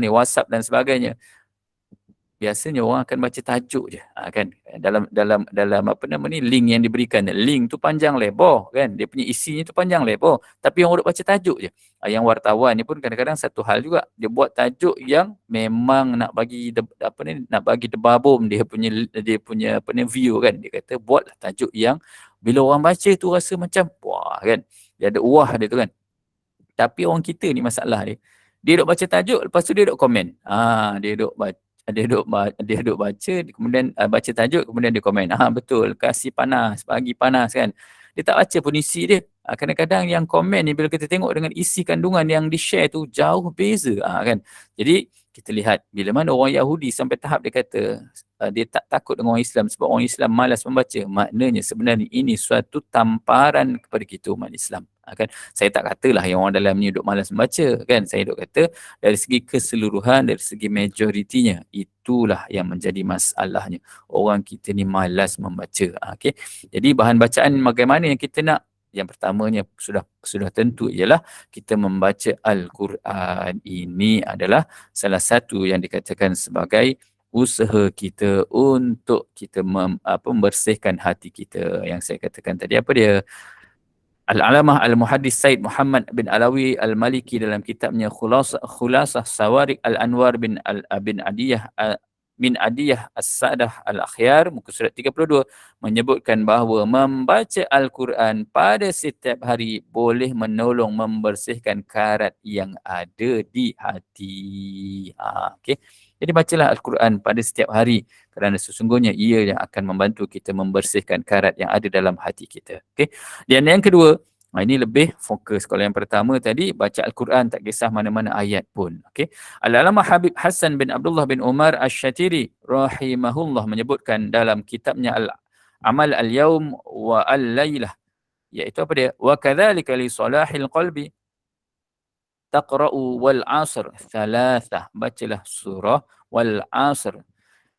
WhatsApp dan sebagainya. Biasanya orang akan baca tajuk je, kan, dalam link yang diberikan, link tu panjang lebar kan, dia punya isinya tu panjang lebar, tapi orang duk baca tajuk je. Yang wartawan ni pun kadang-kadang satu hal juga, dia buat tajuk yang memang nak bagi nak bagi debabum dia punya view kan. Dia kata buatlah tajuk yang bila orang baca tu rasa macam wah kan, dia ada wah dia tu kan. Tapi orang kita ni masalah dia duk baca tajuk, lepas tu dia duk komen. Dia duk baca, kemudian baca tajuk, kemudian dia komen. Betul, kasih panas, bagi panas kan. Dia tak baca pun isi dia. Kadang-kadang yang komen ni bila kita tengok dengan isi kandungan yang di-share tu jauh beza kan. Jadi kita lihat bila mana orang Yahudi sampai tahap dia kata dia tak takut dengan orang Islam sebab orang Islam malas membaca. Maknanya sebenarnya ini suatu tamparan kepada kita umat Islam. Kan? Saya tak katalah yang orang dalam ni duk malas membaca kan. Saya duk kata dari segi keseluruhan, dari segi majoritinya, itulah yang menjadi masalahnya. Orang kita ni malas membaca. Okay? Jadi bahan bacaan bagaimana yang kita nak? Yang pertamanya sudah tentu ialah kita membaca Al-Quran. Ini adalah salah satu yang dikatakan sebagai usaha kita untuk kita membersihkan hati kita. Yang saya katakan tadi apa dia? Al-Alamah Al-Muhaddis Said Muhammad bin Alawi Al-Maliki dalam kitabnya Khulasah Sawarik Al-Anwar bin Adiyah As-Sa'dah Al-Akhyar, muka surat 32, menyebutkan bahawa membaca Al-Quran pada setiap hari boleh menolong membersihkan karat yang ada di hati. Okay. Jadi bacalah Al-Quran pada setiap hari kerana sesungguhnya ia yang akan membantu kita membersihkan karat yang ada dalam hati kita. Okay. Dan yang kedua, ini lebih fokus. Kalau yang pertama tadi, baca Al-Quran tak kisah mana-mana ayat pun. Okay. Al-Alamah Habib Hassan bin Abdullah bin Umar Ash-Shatiri rahimahullah menyebutkan dalam kitabnya Al-Amal Al-Yawm wa Al-Laylah, iaitu apa dia? Wa kadhalika li salahil qalbi taqra'u wal asr thalathah. Bacalah surah wal asr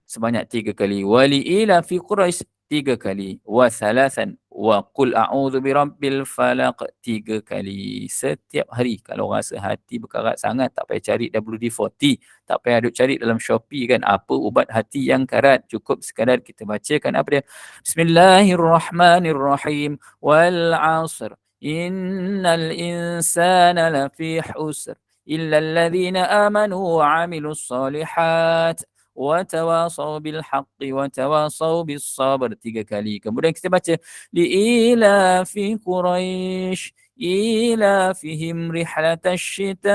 sebanyak 3 kali. Wali ila fi Quraisy 3 kali. Wa thalathan. Wa qul a'udhu birabbil falaq 3 kali. Setiap hari. Kalau rasa hati berkarat sangat, tak payah cari WD-40. Tak payah duk cari dalam Shopee kan. Apa ubat hati yang karat. Cukup sekadar kita bacakan apa dia. Bismillahirrahmanirrahim. Wal asr. Innal insana lafi husr. Illa alladhina amanu wa amilus salihat. وتواصوا بالحق وتواصوا بالصبر 3 kali. Kemudian kita baca لإيلاف قريش إيلافهم رحلة الشتاء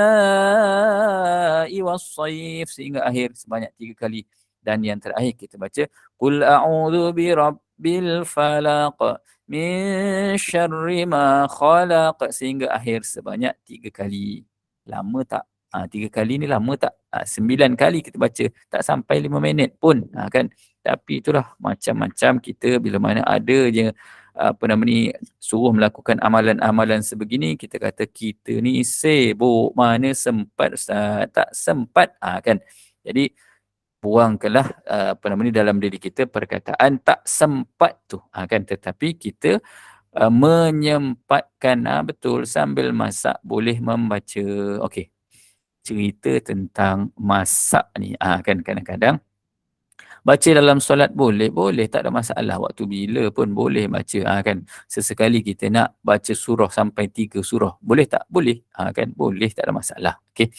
والصيف sehingga akhir sebanyak 3 kali. Dan yang terakhir kita baca قل أعوذ برب الفلق من شر ما خلق sehingga akhir sebanyak 3 kali. Lama tak? 3 kali ni lama tak? 9 kali kita baca, tak sampai 5 minit pun kan. Tapi itulah macam-macam kita bila mana ada je suruh melakukan amalan-amalan sebegini, kita kata kita ni sibuk, mana sempat Ustaz, tak sempat kan. Jadi buangkanlah dalam diri kita perkataan tak sempat tu kan, tetapi kita menyempatkan betul sambil masak boleh membaca. Okey, cerita tentang masak ni kan, kadang-kadang baca dalam solat boleh, tak ada masalah, waktu bila pun boleh baca kan. Sesekali kita nak baca surah sampai 3 surah, boleh tak? Boleh kan, boleh, tak ada masalah. Okey.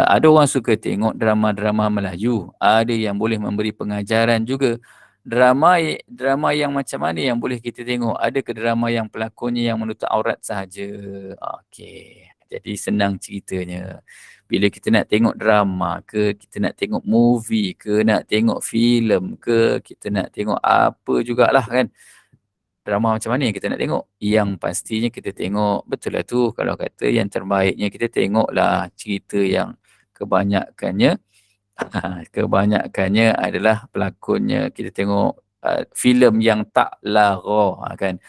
Ada orang suka tengok drama-drama Melayu, ada yang boleh memberi pengajaran juga. Drama yang macam mana yang boleh kita tengok? Ada ke drama yang pelakonnya yang menutup aurat sahaja? Okey, jadi senang ceritanya. Bila kita nak tengok drama ke, kita nak tengok movie ke, nak tengok filem ke, kita nak tengok apa jugalah kan, drama macam mana yang kita nak tengok? Yang pastinya kita tengok, betul lah tu, kalau kata yang terbaiknya kita tengoklah cerita yang kebanyakannya adalah pelakonnya, kita tengok filem yang tak lara kan.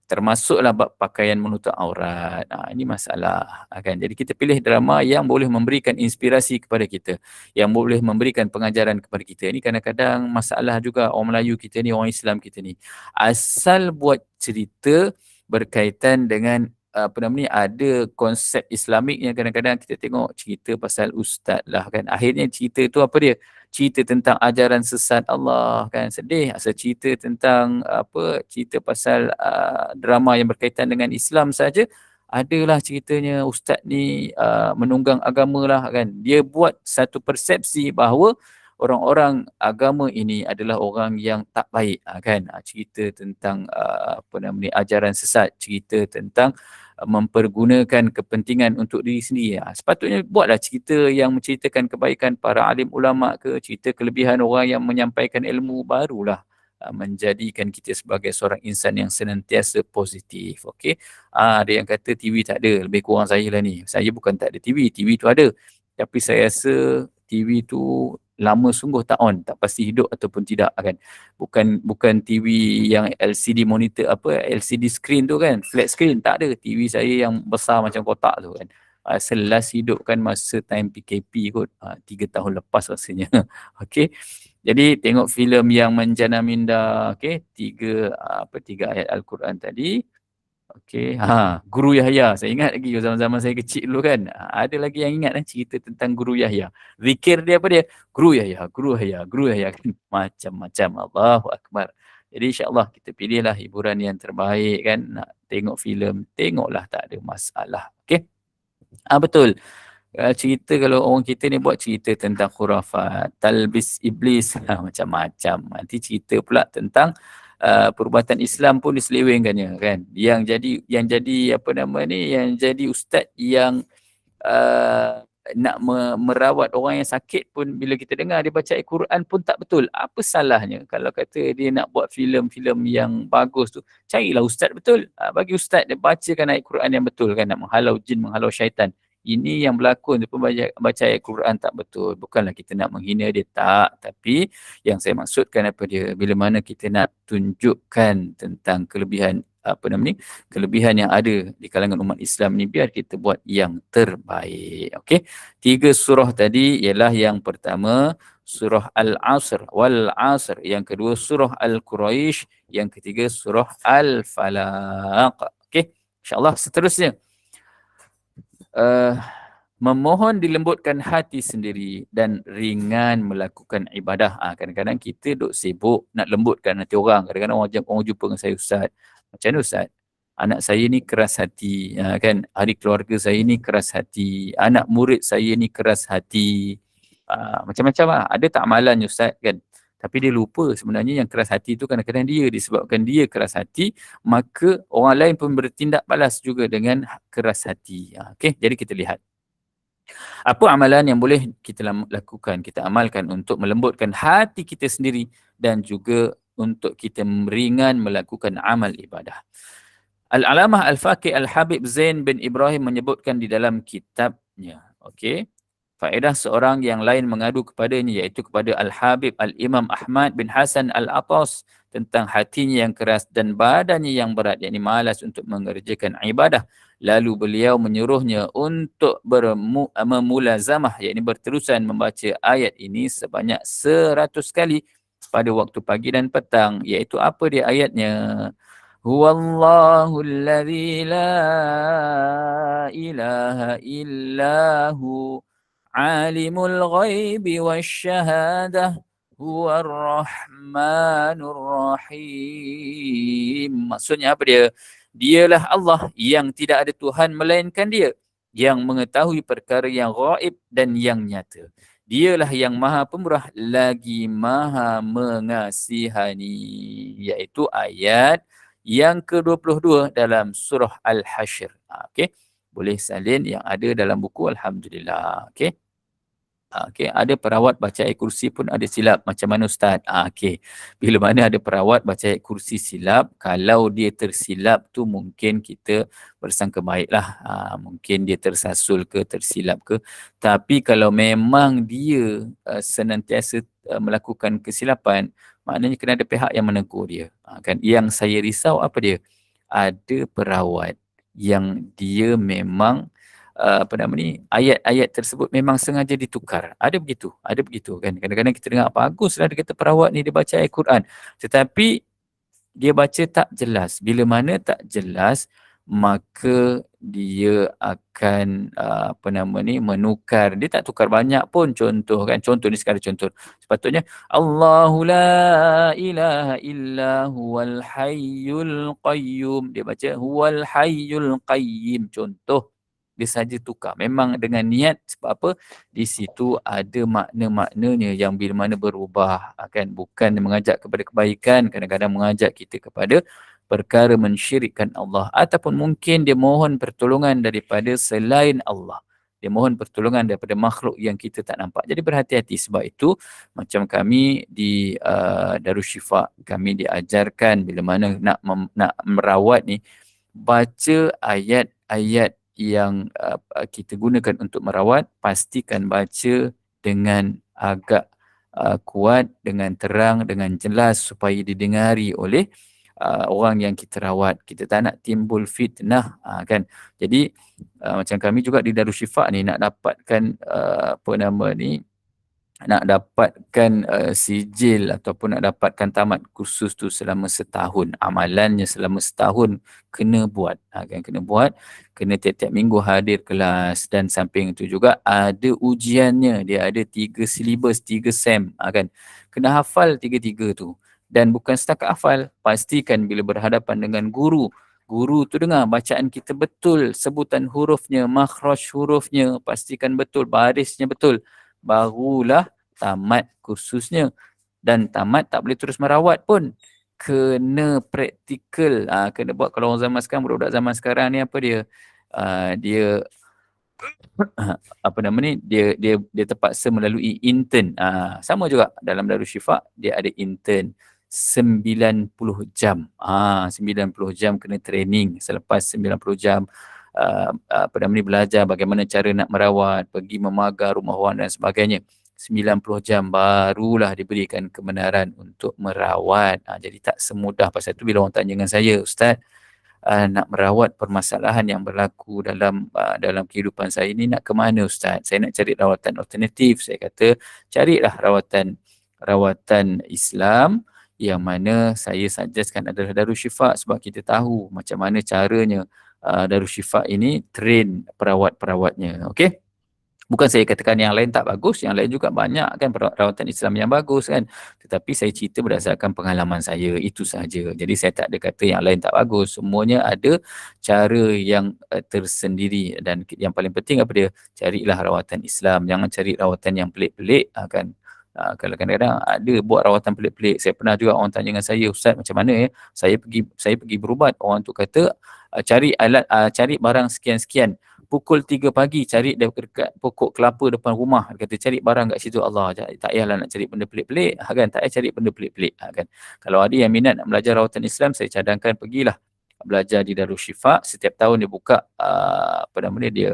Termasuklah bab pakaian menutup aurat. Ini masalah kan. Jadi kita pilih drama yang boleh memberikan inspirasi kepada kita, yang boleh memberikan pengajaran kepada kita. Ini kadang-kadang masalah juga orang Melayu kita ni, orang Islam kita ni. Asal buat cerita berkaitan dengan ada konsep Islamik yang kadang-kadang kita tengok cerita pasal ustaz lah kan. Akhirnya cerita tu apa dia? Cerita tentang ajaran sesat Allah kan, sedih. Asal cerita tentang cerita pasal drama yang berkaitan dengan Islam saja, adalah ceritanya ustaz ni menunggang agama lah kan. Dia buat satu persepsi bahawa orang-orang agama ini adalah orang yang tak baik kan. Cerita tentang ajaran sesat, cerita tentang mempergunakan kepentingan untuk diri sendiri. Sepatutnya buatlah cerita yang menceritakan kebaikan para alim ulama ke, cerita kelebihan orang yang menyampaikan ilmu, barulah menjadikan kita sebagai seorang insan yang senantiasa positif. Okey. Ada yang kata TV tak ada, lebih kurang saya lah ni. Saya bukan tak ada TV tu ada. Tapi saya rasa TV tu lama sungguh tak on, tak pasti hidup ataupun tidak kan. Bukan TV yang LCD monitor LCD screen tu kan, flat screen, tak ada. TV saya yang besar macam kotak tu kan. Last hidup kan masa time PKP kot, 3 tahun lepas rasanya. Okey. Jadi tengok filem yang Menjana Minda, okey, 3 ayat Al-Quran tadi. Okey, Guru Yahya. Saya ingat lagi zaman-zaman saya kecil dulu kan. Ada lagi yang ingat cerita tentang Guru Yahya. Zikir dia apa dia? Guru Yahya kan. Macam-macam. Allahu Akbar. Jadi insya-Allah kita pilihlah hiburan yang terbaik kan. Nak tengok filem, tengoklah, tak ada masalah. Okey. Betul. Cerita kalau orang kita ni buat cerita tentang khurafat, talbis iblis, macam-macam. Nanti cerita pula tentang perubatan Islam pun diselewengkannya kan. Yang jadi ustaz yang nak merawat orang yang sakit pun, bila kita dengar dia baca Al-Quran pun tak betul. Apa salahnya kalau kata dia nak buat filem-filem yang bagus tu, carilah ustaz betul. Bagi ustaz dia bacakan ayat Quran yang betul kan, nak menghalau jin, menghalau syaitan. Ini yang berlakon tu pun baca ayat Quran tak betul. Bukanlah kita nak menghina dia, tak. Tapi yang saya maksudkan apa dia, bila mana kita nak tunjukkan tentang kelebihan yang ada di kalangan umat Islam ni, biar kita buat yang terbaik. Okey. 3 surah tadi ialah yang pertama surah Al-Asr wal Asr, yang kedua surah Al-Quraisy, yang ketiga surah Al-Falaq. Okey. Insya-Allah seterusnya memohon dilembutkan hati sendiri dan ringan melakukan ibadah. Kadang-kadang kita duk sibuk nak lembutkan hati orang. Kadang-kadang orang jumpa dengan saya, ustaz, macam mana ustaz? Anak saya ni keras hati kan, ahli keluarga saya ni keras hati, anak murid saya ni keras hati, macam-macam ada tak amalan ustaz kan. Tapi dia lupa sebenarnya yang keras hati tu kadang-kadang dia, disebabkan dia keras hati, maka orang lain pun bertindak balas juga dengan keras hati. Okey, jadi kita lihat apa amalan yang boleh kita lakukan, kita amalkan untuk melembutkan hati kita sendiri dan juga untuk kita meringan melakukan amal ibadah. Al-Alamah Al-Faqih Al-Habib Zain bin Ibrahim menyebutkan di dalam kitabnya, okey, faedah seorang yang lain mengadu kepadanya, iaitu kepada Al-Habib Al-Imam Ahmad bin Hasan Al-Atas tentang hatinya yang keras dan badannya yang berat, yakni malas untuk mengerjakan ibadah. Lalu beliau menyuruhnya untuk memulazamah, yakni berterusan membaca ayat ini sebanyak 100 kali pada waktu pagi dan petang. Iaitu apa dia ayatnya? Huwallahu alladhi la ilaha illahu alimul ghaibi wasyahadah huwar rahmanur rahim. Maksudnya apa dia? Dialah Allah yang tidak ada Tuhan melainkan dia, yang mengetahui perkara yang gaib dan yang nyata. Dialah yang maha pemurah lagi maha mengasihani. Iaitu ayat yang ke-22 dalam surah Al-Hashr. Okey. Boleh salin yang ada dalam buku, alhamdulillah. Okey. Okey, ada perawat baca ayat kursi pun ada silap. Macam mana Ustaz? Okey. Bila mana ada perawat baca ayat kursi silap, kalau dia tersilap tu mungkin kita bersangka baiklah. Mungkin dia tersasul ke, tersilap ke. Tapi kalau memang dia senantiasa melakukan kesilapan, maknanya kena ada pihak yang menegur dia. Kan? Yang saya risau apa dia? Ada perawat yang dia memang ayat-ayat tersebut memang sengaja ditukar. Ada begitu kan. Kadang-kadang kita dengar baguslah dia kata perawat ni dia baca ayat Quran. Tetapi dia baca tak jelas. Bila mana tak jelas, maka dia akan menukar. Dia tak tukar banyak pun, contoh kan. Contoh ni sekadar contoh. Sepatutnya Allahu la ilaha illa huwal hayyul qayyum. Dia baca huwal hayyul qayyim. Contoh. Dia saja tukar. Memang dengan niat sebab apa? Di situ ada makna-maknanya yang bila mana berubah. Kan? Bukan mengajak kepada kebaikan, kadang-kadang mengajak kita kepada perkara mensyirikkan Allah. Ataupun mungkin dia mohon pertolongan daripada selain Allah. Dia mohon pertolongan daripada makhluk yang kita tak nampak. Jadi berhati-hati. Sebab itu, macam kami di Darusshifa, kami diajarkan bila mana nak merawat ni, baca ayat-ayat yang kita gunakan untuk merawat, pastikan baca dengan agak kuat, dengan terang, dengan jelas supaya didengari oleh orang yang kita rawat. Kita tak nak timbul fitnah kan. Jadi macam kami juga di Darusshifa ni nak dapatkan nak dapatkan sijil ataupun nak dapatkan tamat kursus tu selama setahun. Amalannya selama setahun kena buat. Kan? Kena buat, kena tiap-tiap minggu hadir kelas, dan samping itu juga ada ujiannya. Dia ada 3 silibus, 3 sem. Kan? Kena hafal 3-3 tu. Dan bukan setakat hafal, pastikan bila berhadapan dengan guru tu dengar bacaan kita betul, sebutan hurufnya, makhraj hurufnya, pastikan betul, barisnya betul. Barulah tamat kursusnya. Dan tamat tak boleh terus merawat pun. Kena praktikal. Kena buat. Kalau orang zaman sekarang, budak-budak zaman sekarang ni apa dia? Dia dia terpaksa melalui intern. Sama juga dalam Darusshifa dia ada intern 90 jam. 90 jam kena training. Selepas 90 jam belajar bagaimana cara nak merawat, pergi memagar rumah orang dan sebagainya. 90 jam barulah diberikan kebenaran untuk merawat. Jadi tak semudah. Pasal tu bila orang tanya dengan saya, Ustaz, nak merawat permasalahan yang berlaku dalam kehidupan saya ni, nak ke mana Ustaz? Saya nak cari rawatan alternatif. Saya kata, carilah rawatan Islam yang mana saya suggestkan adalah Darusshifa, sebab kita tahu macam mana caranya Darusshifa ini train perawat-perawatnya. Okey? Bukan saya katakan yang lain tak bagus, yang lain juga banyak kan rawatan Islam yang bagus kan. Tetapi saya cerita berdasarkan pengalaman saya, itu sahaja. Jadi saya tak ada kata yang lain tak bagus. Semuanya ada cara yang tersendiri, dan yang paling penting apa dia? Carilah rawatan Islam, jangan cari rawatan yang pelik-pelik kan. Kalau kadang-kadang ada buat rawatan pelik-pelik. Saya pernah juga orang tanya dengan saya, Ustaz macam mana ya? Saya pergi berubat, orang tu kata cari barang sekian-sekian. Pukul 3 pagi cari dekat pokok kelapa depan rumah. Dia kata cari barang kat situ. Allah, tak payahlah nak cari benda pelik-pelik kan. Tak payah cari benda pelik-pelik kan. Kalau ada yang minat nak belajar rawatan Islam, saya cadangkan pergilah belajar di Darul Syifa, setiap tahun dia buka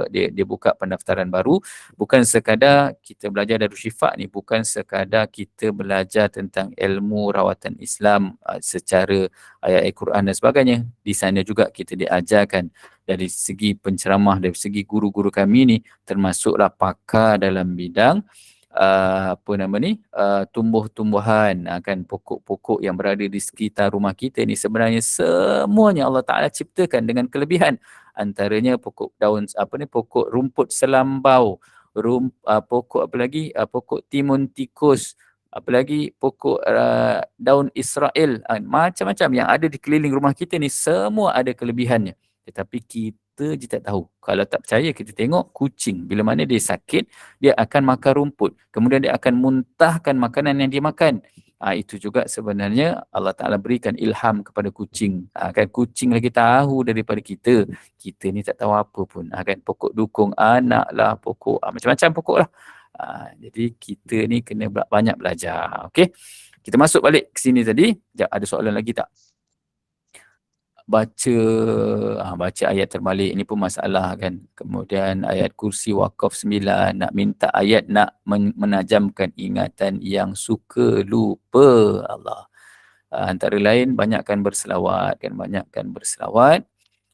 dia buka pendaftaran baru. Bukan sekadar kita belajar Darul Syifa ni, bukan sekadar kita belajar tentang ilmu rawatan Islam secara ayat Al-Quran dan sebagainya. Di sana juga kita diajarkan dari segi penceramah, dari segi guru-guru kami ni termasuklah pakar dalam bidang tumbuh-tumbuhan, kan, pokok-pokok yang berada di sekitar rumah kita ni sebenarnya semuanya Allah Taala ciptakan dengan kelebihan. Antaranya pokok daun pokok rumput selambau, pokok apa lagi, pokok timun tikus, apa lagi pokok daun Israel, macam-macam yang ada di keliling rumah kita ni semua ada kelebihannya. Tetapi kita je tak tahu. Kalau tak percaya, kita tengok kucing. Bila mana dia sakit, dia akan makan rumput. Kemudian dia akan muntahkan makanan yang dia makan. Itu juga sebenarnya Allah Ta'ala berikan ilham kepada kucing. Kan kucing lagi tahu daripada kita. Kita ni tak tahu apa pun. Kan pokok dukung anak lah, pokok macam-macam pokok lah. Jadi kita ni kena banyak belajar. Okey. Kita masuk balik ke sini tadi. Sekejap, ada soalan lagi tak? Baca ayat terbalik ni pun masalah, kan. Kemudian ayat kursi wakaf 9, nak minta ayat nak menajamkan ingatan yang suka lupa Allah. Antara lain banyakkan berselawat, kan, banyakkan berselawat.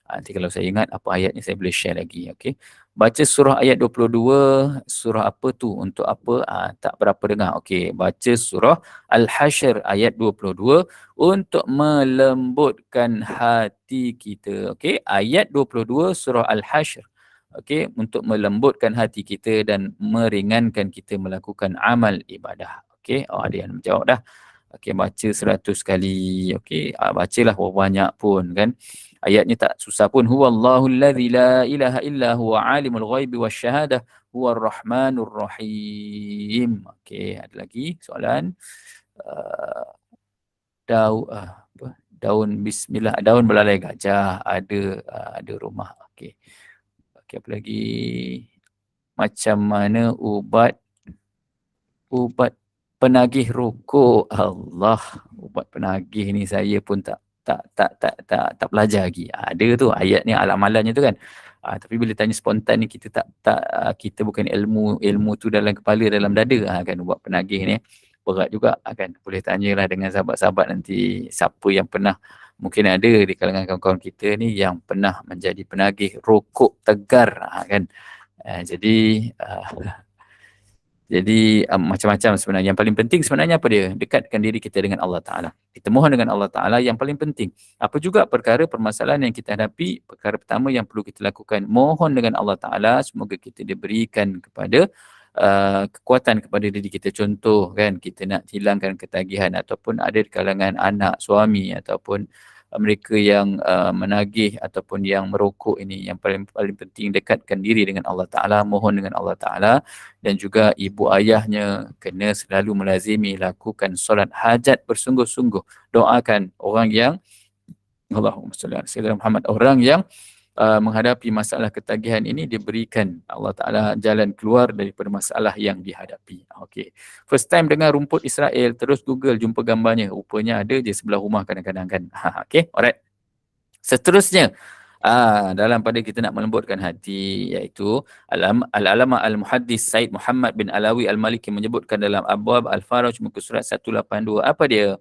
Nanti kalau saya ingat apa ayatnya saya boleh share lagi. Okey. Baca surah ayat 22, surah apa tu, untuk apa? Tak berapa dengar. Okey, baca surah Al-Hasyr ayat 22 untuk melembutkan hati kita. Okey, ayat 22 surah Al-Hasyr. Okey, untuk melembutkan hati kita dan meringankan kita melakukan amal ibadah. Okey, ada yang menjawab dah. Okey, baca 100 kali. Okey, bacalah banyak pun, kan. Ayatnya tak susah pun. Huwallahu allazi la ilaha illa huwa alimul ghaibi wasyahadah huwar rahmanur rahim. Okey, ada lagi soalan. Daun bismillah, daun belalai gajah, ada rumah. Okey. Okey, apa lagi? Macam mana ubat penagih rokok? Allah, ubat penagih ni saya pun tak belajar lagi. Ada tu ayatnya, amalannya tu, kan. Tapi bila tanya spontan ni kita kita bukan ilmu tu dalam kepala, dalam dada, kan. Ubat penagih ni berat juga, kan. Boleh tanyalah dengan sahabat-sahabat nanti siapa yang pernah, mungkin ada di kalangan kawan-kawan kita ni yang pernah menjadi penagih rokok tegar, kan. Jadi macam-macam sebenarnya. Yang paling penting sebenarnya apa dia? Dekatkan diri kita dengan Allah Ta'ala. Kita mohon dengan Allah Ta'ala yang paling penting. Apa juga permasalahan yang kita hadapi, perkara pertama yang perlu kita lakukan, mohon dengan Allah Ta'ala semoga kita diberikan kepada kekuatan kepada diri kita. Contoh, kan, kita nak hilangkan ketagihan ataupun ada di kalangan anak, suami ataupun mereka yang menagih ataupun yang merokok ini, yang paling penting dekatkan diri dengan Allah Ta'ala, mohon dengan Allah Ta'ala. Dan juga ibu ayahnya kena selalu melazimi lakukan solat hajat bersungguh-sungguh. Doakan orang yang Allahumma salli ala sayyidina Muhammad, orang yang menghadapi masalah ketagihan ini, diberikan Allah Ta'ala jalan keluar daripada masalah yang dihadapi. Okey. First time dengar rumput Israel, terus Google jumpa gambarnya. Rupanya ada je sebelah rumah kadang-kadang, kan. Okey, alright. Seterusnya, dalam pada kita nak melembutkan hati, iaitu Al-Alama Al-Muhaddis Said Muhammad bin Alawi Al-Maliki menyebutkan dalam Abwab Al-Faraj muka surat 182. Apa dia?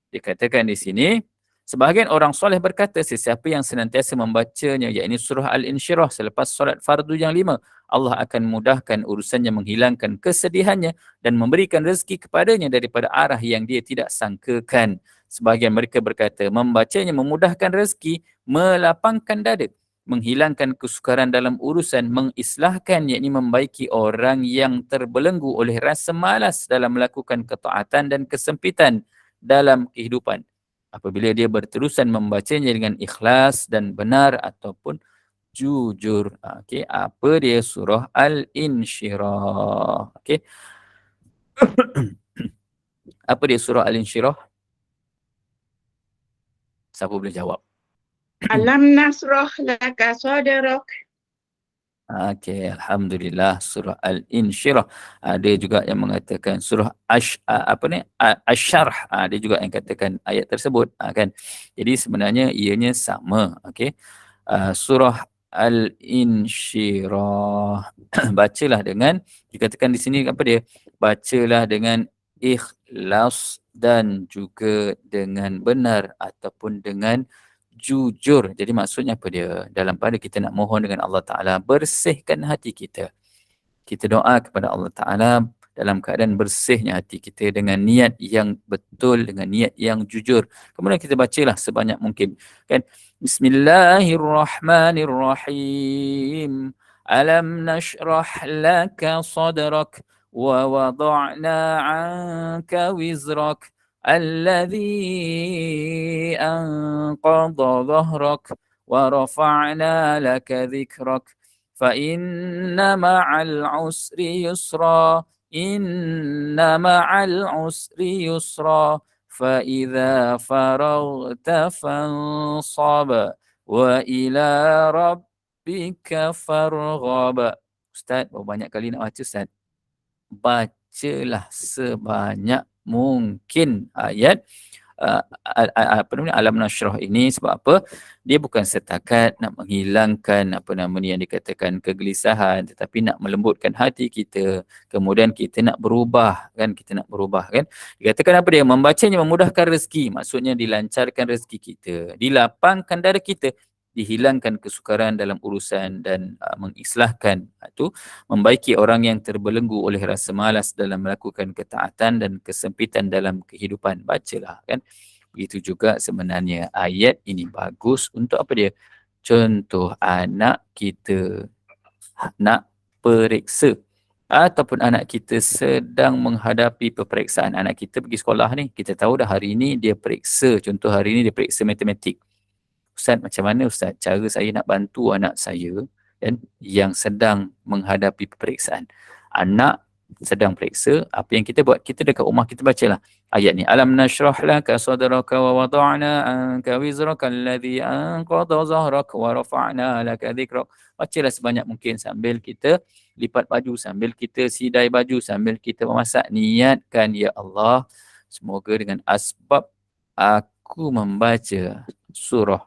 Dikatakan di sini, sebahagian orang soleh berkata, sesiapa yang senantiasa membacanya, iaitu surah Al-Insyirah selepas solat fardu yang 5, Allah akan mudahkan urusannya, menghilangkan kesedihannya dan memberikan rezeki kepadanya daripada arah yang dia tidak sangkakan. Sebahagian mereka berkata, membacanya memudahkan rezeki, melapangkan dada, menghilangkan kesukaran dalam urusan, mengislahkan, iaitu membaiki orang yang terbelenggu oleh rasa malas dalam melakukan ketaatan dan kesempitan dalam kehidupan, apabila dia berterusan membacanya dengan ikhlas dan benar ataupun jujur. Okey, apa dia? Surah Al-Insyirah. Okey. Apa dia surah Al-Insyirah? Siapa boleh jawab? Alam nasrah laka sadrak. Okey, alhamdulillah, surah Al-Insyirah. Ada juga yang mengatakan surah Asy-Syarh. Ada juga yang katakan ayat tersebut, kan. Jadi sebenarnya ianya sama, okey. Surah Al-Insyirah. Bacalah dengan, dikatakan di sini apa dia? Bacalah dengan ikhlas dan juga dengan benar ataupun dengan jujur. Jadi maksudnya apa dia? Dalam pada kita nak mohon dengan Allah Ta'ala, bersihkan hati kita. Kita doa kepada Allah Ta'ala dalam keadaan bersihnya hati kita dengan niat yang betul, dengan niat yang jujur. Kemudian kita bacalah sebanyak mungkin. Kan? Bismillahirrahmanirrahim. Alam nashrah laka sadrak wa wada'na anka wizrak alladhi anqadha dhahrak wa rafa'na laka dhikrak. فإن مع العسر يسرا إن مع العسر يسرا فإذا فرغت فانصب وإلى ربك فارغب. Ustaz, berapa banyak kali nak baca, Ustaz? Bacalah sebanyak mungkin ayat apa namanya, Alam Nashrah ini. Sebab apa? Dia bukan setakat nak menghilangkan apa namanya yang dikatakan kegelisahan, tetapi nak melembutkan hati kita. Kemudian kita nak berubah, kan? Kita nak berubah, kan? Dikatakan apa dia? Membacanya memudahkan rezeki. Maksudnya dilancarkan rezeki kita, dilapangkan dada kita, dihilangkan kesukaran dalam urusan dan mengislahkan itu, membaiki orang yang terbelenggu oleh rasa malas dalam melakukan ketaatan dan kesempitan dalam kehidupan. Bacalah, kan? Begitu juga sebenarnya ayat ini bagus untuk apa dia? Contoh anak kita nak periksa ataupun anak kita sedang menghadapi peperiksaan. Anak kita pergi sekolah ni, kita tahu dah hari ini dia periksa, contoh hari ini dia periksa matematik. Ustaz, macam mana Ustaz cara saya nak bantu anak saya, kan, yang sedang menghadapi peperiksaan? Anak sedang periksa, apa yang kita buat? Kita dekat rumah kita bacalah ayat ni. Alam nashrah laka sadraka wa wada'na anka wizraka alladhi anqadha zahrak wa rafa'na laka dhikrak. Bacalah sebanyak mungkin sambil kita lipat baju, sambil kita sidai baju, sambil kita memasak. Niatkan, ya Allah, semoga dengan asbab aku membaca surah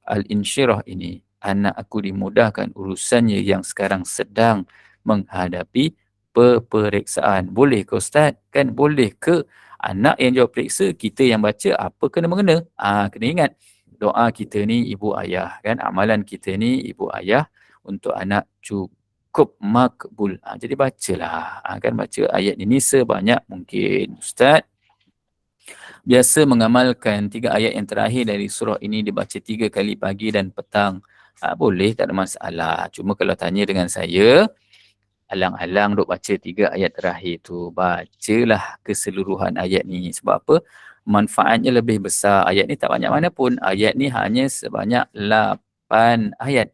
Al-Insyirah ini, anak aku dimudahkan urusannya yang sekarang sedang menghadapi peperiksaan. Boleh ke Ustaz? Kan boleh ke? Anak yang jawab periksa, kita yang baca, apa kena-mengena? Kena ingat, doa kita ni ibu ayah, kan? Amalan kita ni ibu ayah untuk anak cukup makbul. Jadi bacalah, kan, baca ayat ini sebanyak mungkin. Ustaz biasa mengamalkan 3 ayat yang terakhir dari surah ini dibaca 3 kali pagi dan petang. Boleh, tak ada masalah. Cuma kalau tanya dengan saya, alang-alang duk baca 3 ayat terakhir tu, bacalah keseluruhan ayat ni. Sebab apa? Manfaatnya lebih besar. Ayat ni tak banyak mana pun. Ayat ni hanya sebanyak 8 ayat.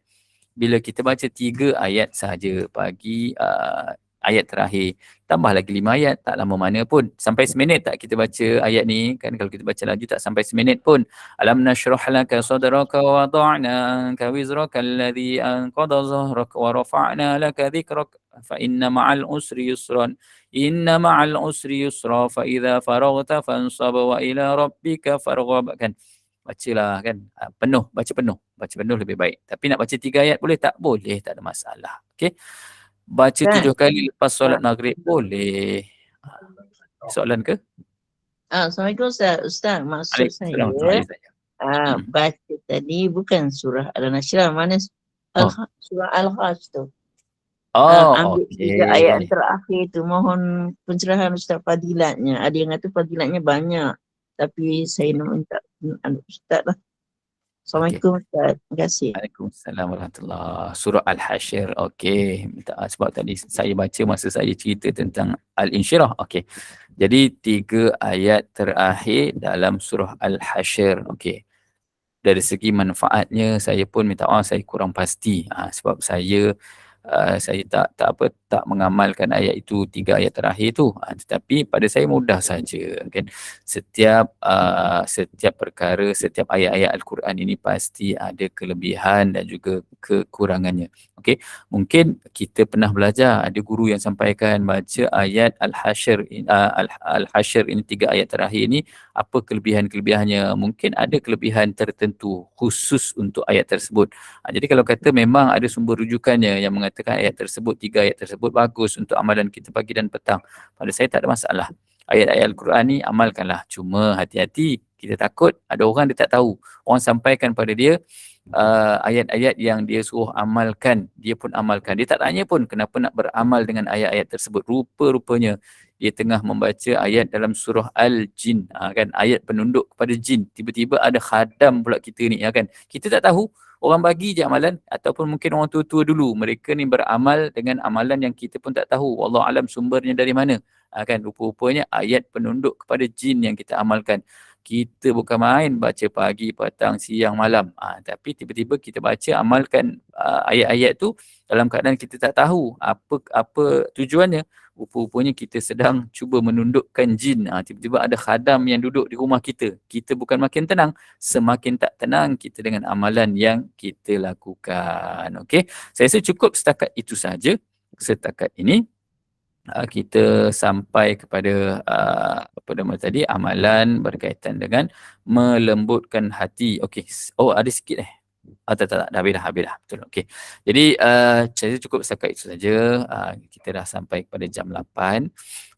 Bila kita baca 3 ayat sahaja pagi, ayat terakhir, tambah lagi 5 ayat, tak lama mana pun. Sampai seminit tak kita baca ayat ni, kan? Kalau kita baca laju tak sampai seminit pun. Alam nashrah laka sadraka wa wada'na anka wizraka alladhi anqadha zahraka wa rafa'na laka dhikrak fa inna ma'al usri yusran inna ma'al usri yusra fa idza faraghta fansab wa ila rabbika farghab. Kan? Bacalah, kan, penuh, baca penuh lebih baik. Tapi nak baca 3 ayat boleh tak? Boleh, tak ada masalah. Okey. Baca 7 kali lepas solat maghrib boleh. Soalan ke? Assalamualaikum Ustaz. Ustaz, maksud saya baca tadi bukan surah Al-Nashrah, mana surah Al-Hajj tu. Ambil 3 ayat yang terakhir tu, mohon pencerahan Ustaz fadilatnya. Ada yang kata fadilatnya banyak, tapi saya nak minta Ustaz lah. Assalamualaikum Ustaz. Terima kasih. Waalaikumsalam warahmatullahi. Surah Al-Hasyr. Okey. Minta sebab tadi saya baca masa saya cerita tentang Al-Insyirah. Okey. Jadi 3 ayat terakhir dalam surah Al-Hasyr. Okey. Dari segi manfaatnya saya pun minta maaf, saya kurang pasti. Sebab saya tak tak mengamalkan ayat itu, 3 ayat terakhir tu. Tetapi pada saya mudah saja kan. Setiap perkara, setiap ayat-ayat Al-Quran ini pasti ada kelebihan dan juga kekurangannya. Okey, mungkin kita pernah belajar, ada guru yang sampaikan baca ayat Al-Hashr ini, 3 ayat terakhir ini, apa kelebihan-kelebihannya. Mungkin ada kelebihan tertentu khusus untuk ayat tersebut. Jadi kalau kata memang ada sumber rujukannya yang mengatakan ayat tersebut, 3 ayat tersebut bagus untuk amalan kita pagi dan petang, pada saya tak ada masalah. Ayat-ayat Al-Quran ni amalkanlah. Cuma hati-hati, kita takut ada orang dia tak tahu. Orang sampaikan pada dia ayat-ayat yang dia suruh amalkan, dia pun amalkan. Dia tak tanya pun kenapa nak beramal dengan ayat-ayat tersebut. Rupa-rupanya dia tengah membaca ayat dalam surah Al-Jin, kan, ayat penunduk kepada jin. Tiba-tiba ada khadam pula kita ni, kan. Kita tak tahu, orang bagi je amalan, ataupun mungkin orang tua-tua dulu, mereka ni beramal dengan amalan yang kita pun tak tahu. Wallahu alam sumbernya dari mana. Kan, rupa-rupanya ayat penunduk kepada jin yang kita amalkan. Kita bukan main baca pagi, petang, siang, malam. Tapi tiba-tiba kita baca, amalkan ayat-ayat tu dalam keadaan kita tak tahu apa tujuannya. Rupa-rupanya kita sedang cuba menundukkan jin. Tiba-tiba ada khadam yang duduk di rumah kita. Kita bukan makin tenang, semakin tak tenang kita dengan amalan yang kita lakukan. Okey, saya rasa cukup setakat itu saja. Setakat ini kita sampai kepada apa nama tadi, amalan berkaitan dengan melembutkan hati. Okey. Oh, ada sikit tak, dah habis dah. Betul. Okey. Jadi saya cukup setakat itu saja. Kita dah sampai kepada jam 8.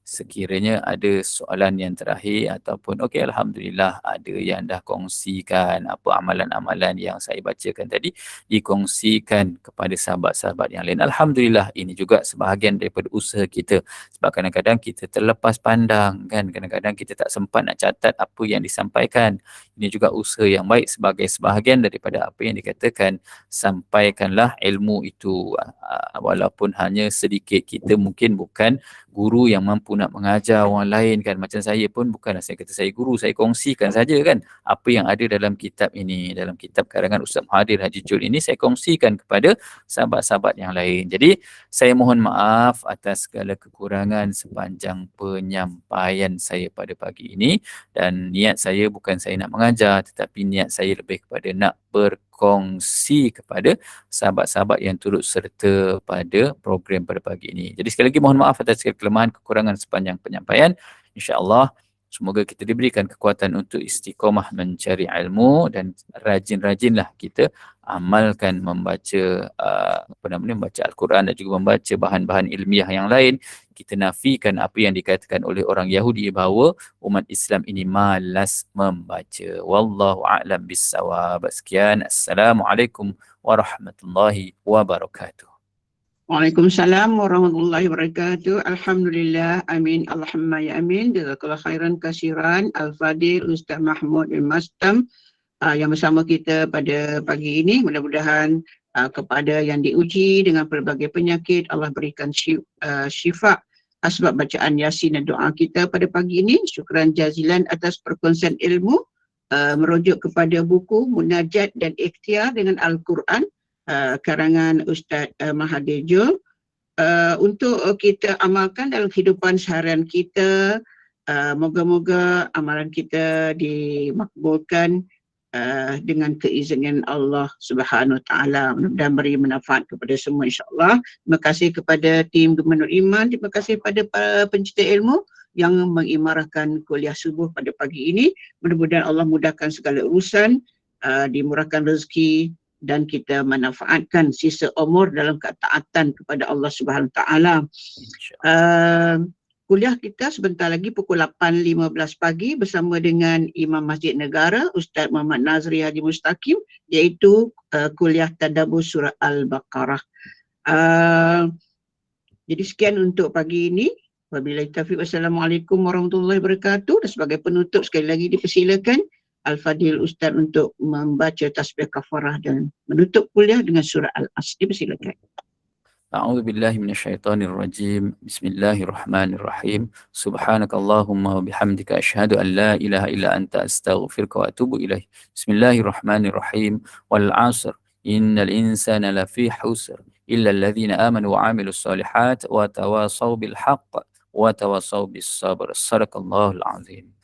Sekiranya ada soalan yang terakhir ataupun okey, alhamdulillah ada yang dah kongsikan apa amalan-amalan yang saya bacakan tadi, dikongsikan kepada sahabat-sahabat yang lain. Alhamdulillah, ini juga sebahagian daripada usaha kita. Sebab kadang-kadang kita terlepas pandang, kan, kadang-kadang kita tak sempat nak catat apa yang disampaikan. Ini juga usaha yang baik sebagai sebahagian daripada apa yang dikatakan, sampaikanlah ilmu itu walaupun hanya sedikit. Kita mungkin bukan guru yang mampu nak mengajar orang lain, kan. Macam saya pun bukanlah saya kata saya guru, saya kongsikan saja, kan, apa yang ada dalam kitab ini, dalam kitab karangan Ustaz Muhadir Haji Jul ini, saya kongsikan kepada sahabat-sahabat yang lain. Jadi saya mohon maaf atas segala kekurangan sepanjang penyampaian saya pada pagi ini, dan niat saya bukan saya nak mengajar, tetapi niat saya lebih kepada nak berkongsi kepada sahabat-sahabat yang turut serta pada program pada pagi ini. Jadi sekali lagi mohon maaf atas segala kelemahan kekurangan sepanjang penyampaian. InsyaAllah semoga kita diberikan kekuatan untuk istiqamah mencari ilmu, dan rajin-rajinlah kita amalkan membaca membaca Al-Quran dan juga membaca bahan-bahan ilmiah yang lain. Kita nafikan apa yang dikatakan oleh orang Yahudi bahawa umat Islam ini malas membaca. Wallahu a'lam bissawab. Sekian. Assalamualaikum warahmatullahi wabarakatuh. Waalaikumsalam warahmatullahi wabarakatuh. Alhamdulillah. Amin. Allahumma ya amin. Jazakallah khairan kasiran. Al-Fadil Ustaz Mahmud bin Mastam yang bersama kita pada pagi ini. Mudah-mudahan kepada yang diuji dengan pelbagai penyakit, Allah berikan syifa sebab bacaan Yasin dan doa kita pada pagi ini. Syukran jazilan atas perkongsian ilmu merujuk kepada buku Munajat dan Ikhtiar dengan Al-Quran karangan Ustaz Mahathir Jul untuk kita amalkan dalam kehidupan seharian kita. Moga-moga amalan kita dimakbulkan dengan keizinan Allah Subhanahu Wa Taala dan beri manfaat kepada semua, insya-Allah. Terima kasih kepada tim Gubernur Iman, terima kasih kepada para pencinta ilmu yang mengimarahkan kuliah subuh pada pagi ini. Mudah-mudahan Allah mudahkan segala urusan, dimurahkan rezeki, dan kita manfaatkan sisa umur dalam ketaatan kepada Allah Subhanahu Wa Taala. Kuliah kita sebentar lagi pukul 8.15 pagi bersama dengan Imam Masjid Negara Ustaz Muhammad Nazri Haji Mustaqim, iaitu kuliah tadabbur surah Al-Baqarah. Jadi sekian untuk pagi ini. Wabillahi taufiq. Wassalamualaikum warahmatullahi wabarakatuh. Dan sebagai penutup sekali lagi dipersilakan Al-Fadil Ustaz untuk membaca tasbih kafarah dan menutup kuliah dengan surah Al-Asr. Dipersilakan. A'udzu billahi minasyaitonir rajim. Bismillahirrahmanirrahim. Subhanakallahumma wa bihamdika asyhadu an la ilaha illa anta astaghfiruka wa atubu ilaik. Bismillahirrahmanirrahim. Wal 'asr Innal insana lafi husr illa alladhina amanu wa 'amilus solihat wa tawasaw bil haqq wa tawasaw bis sabr. Shadaqallahul azim.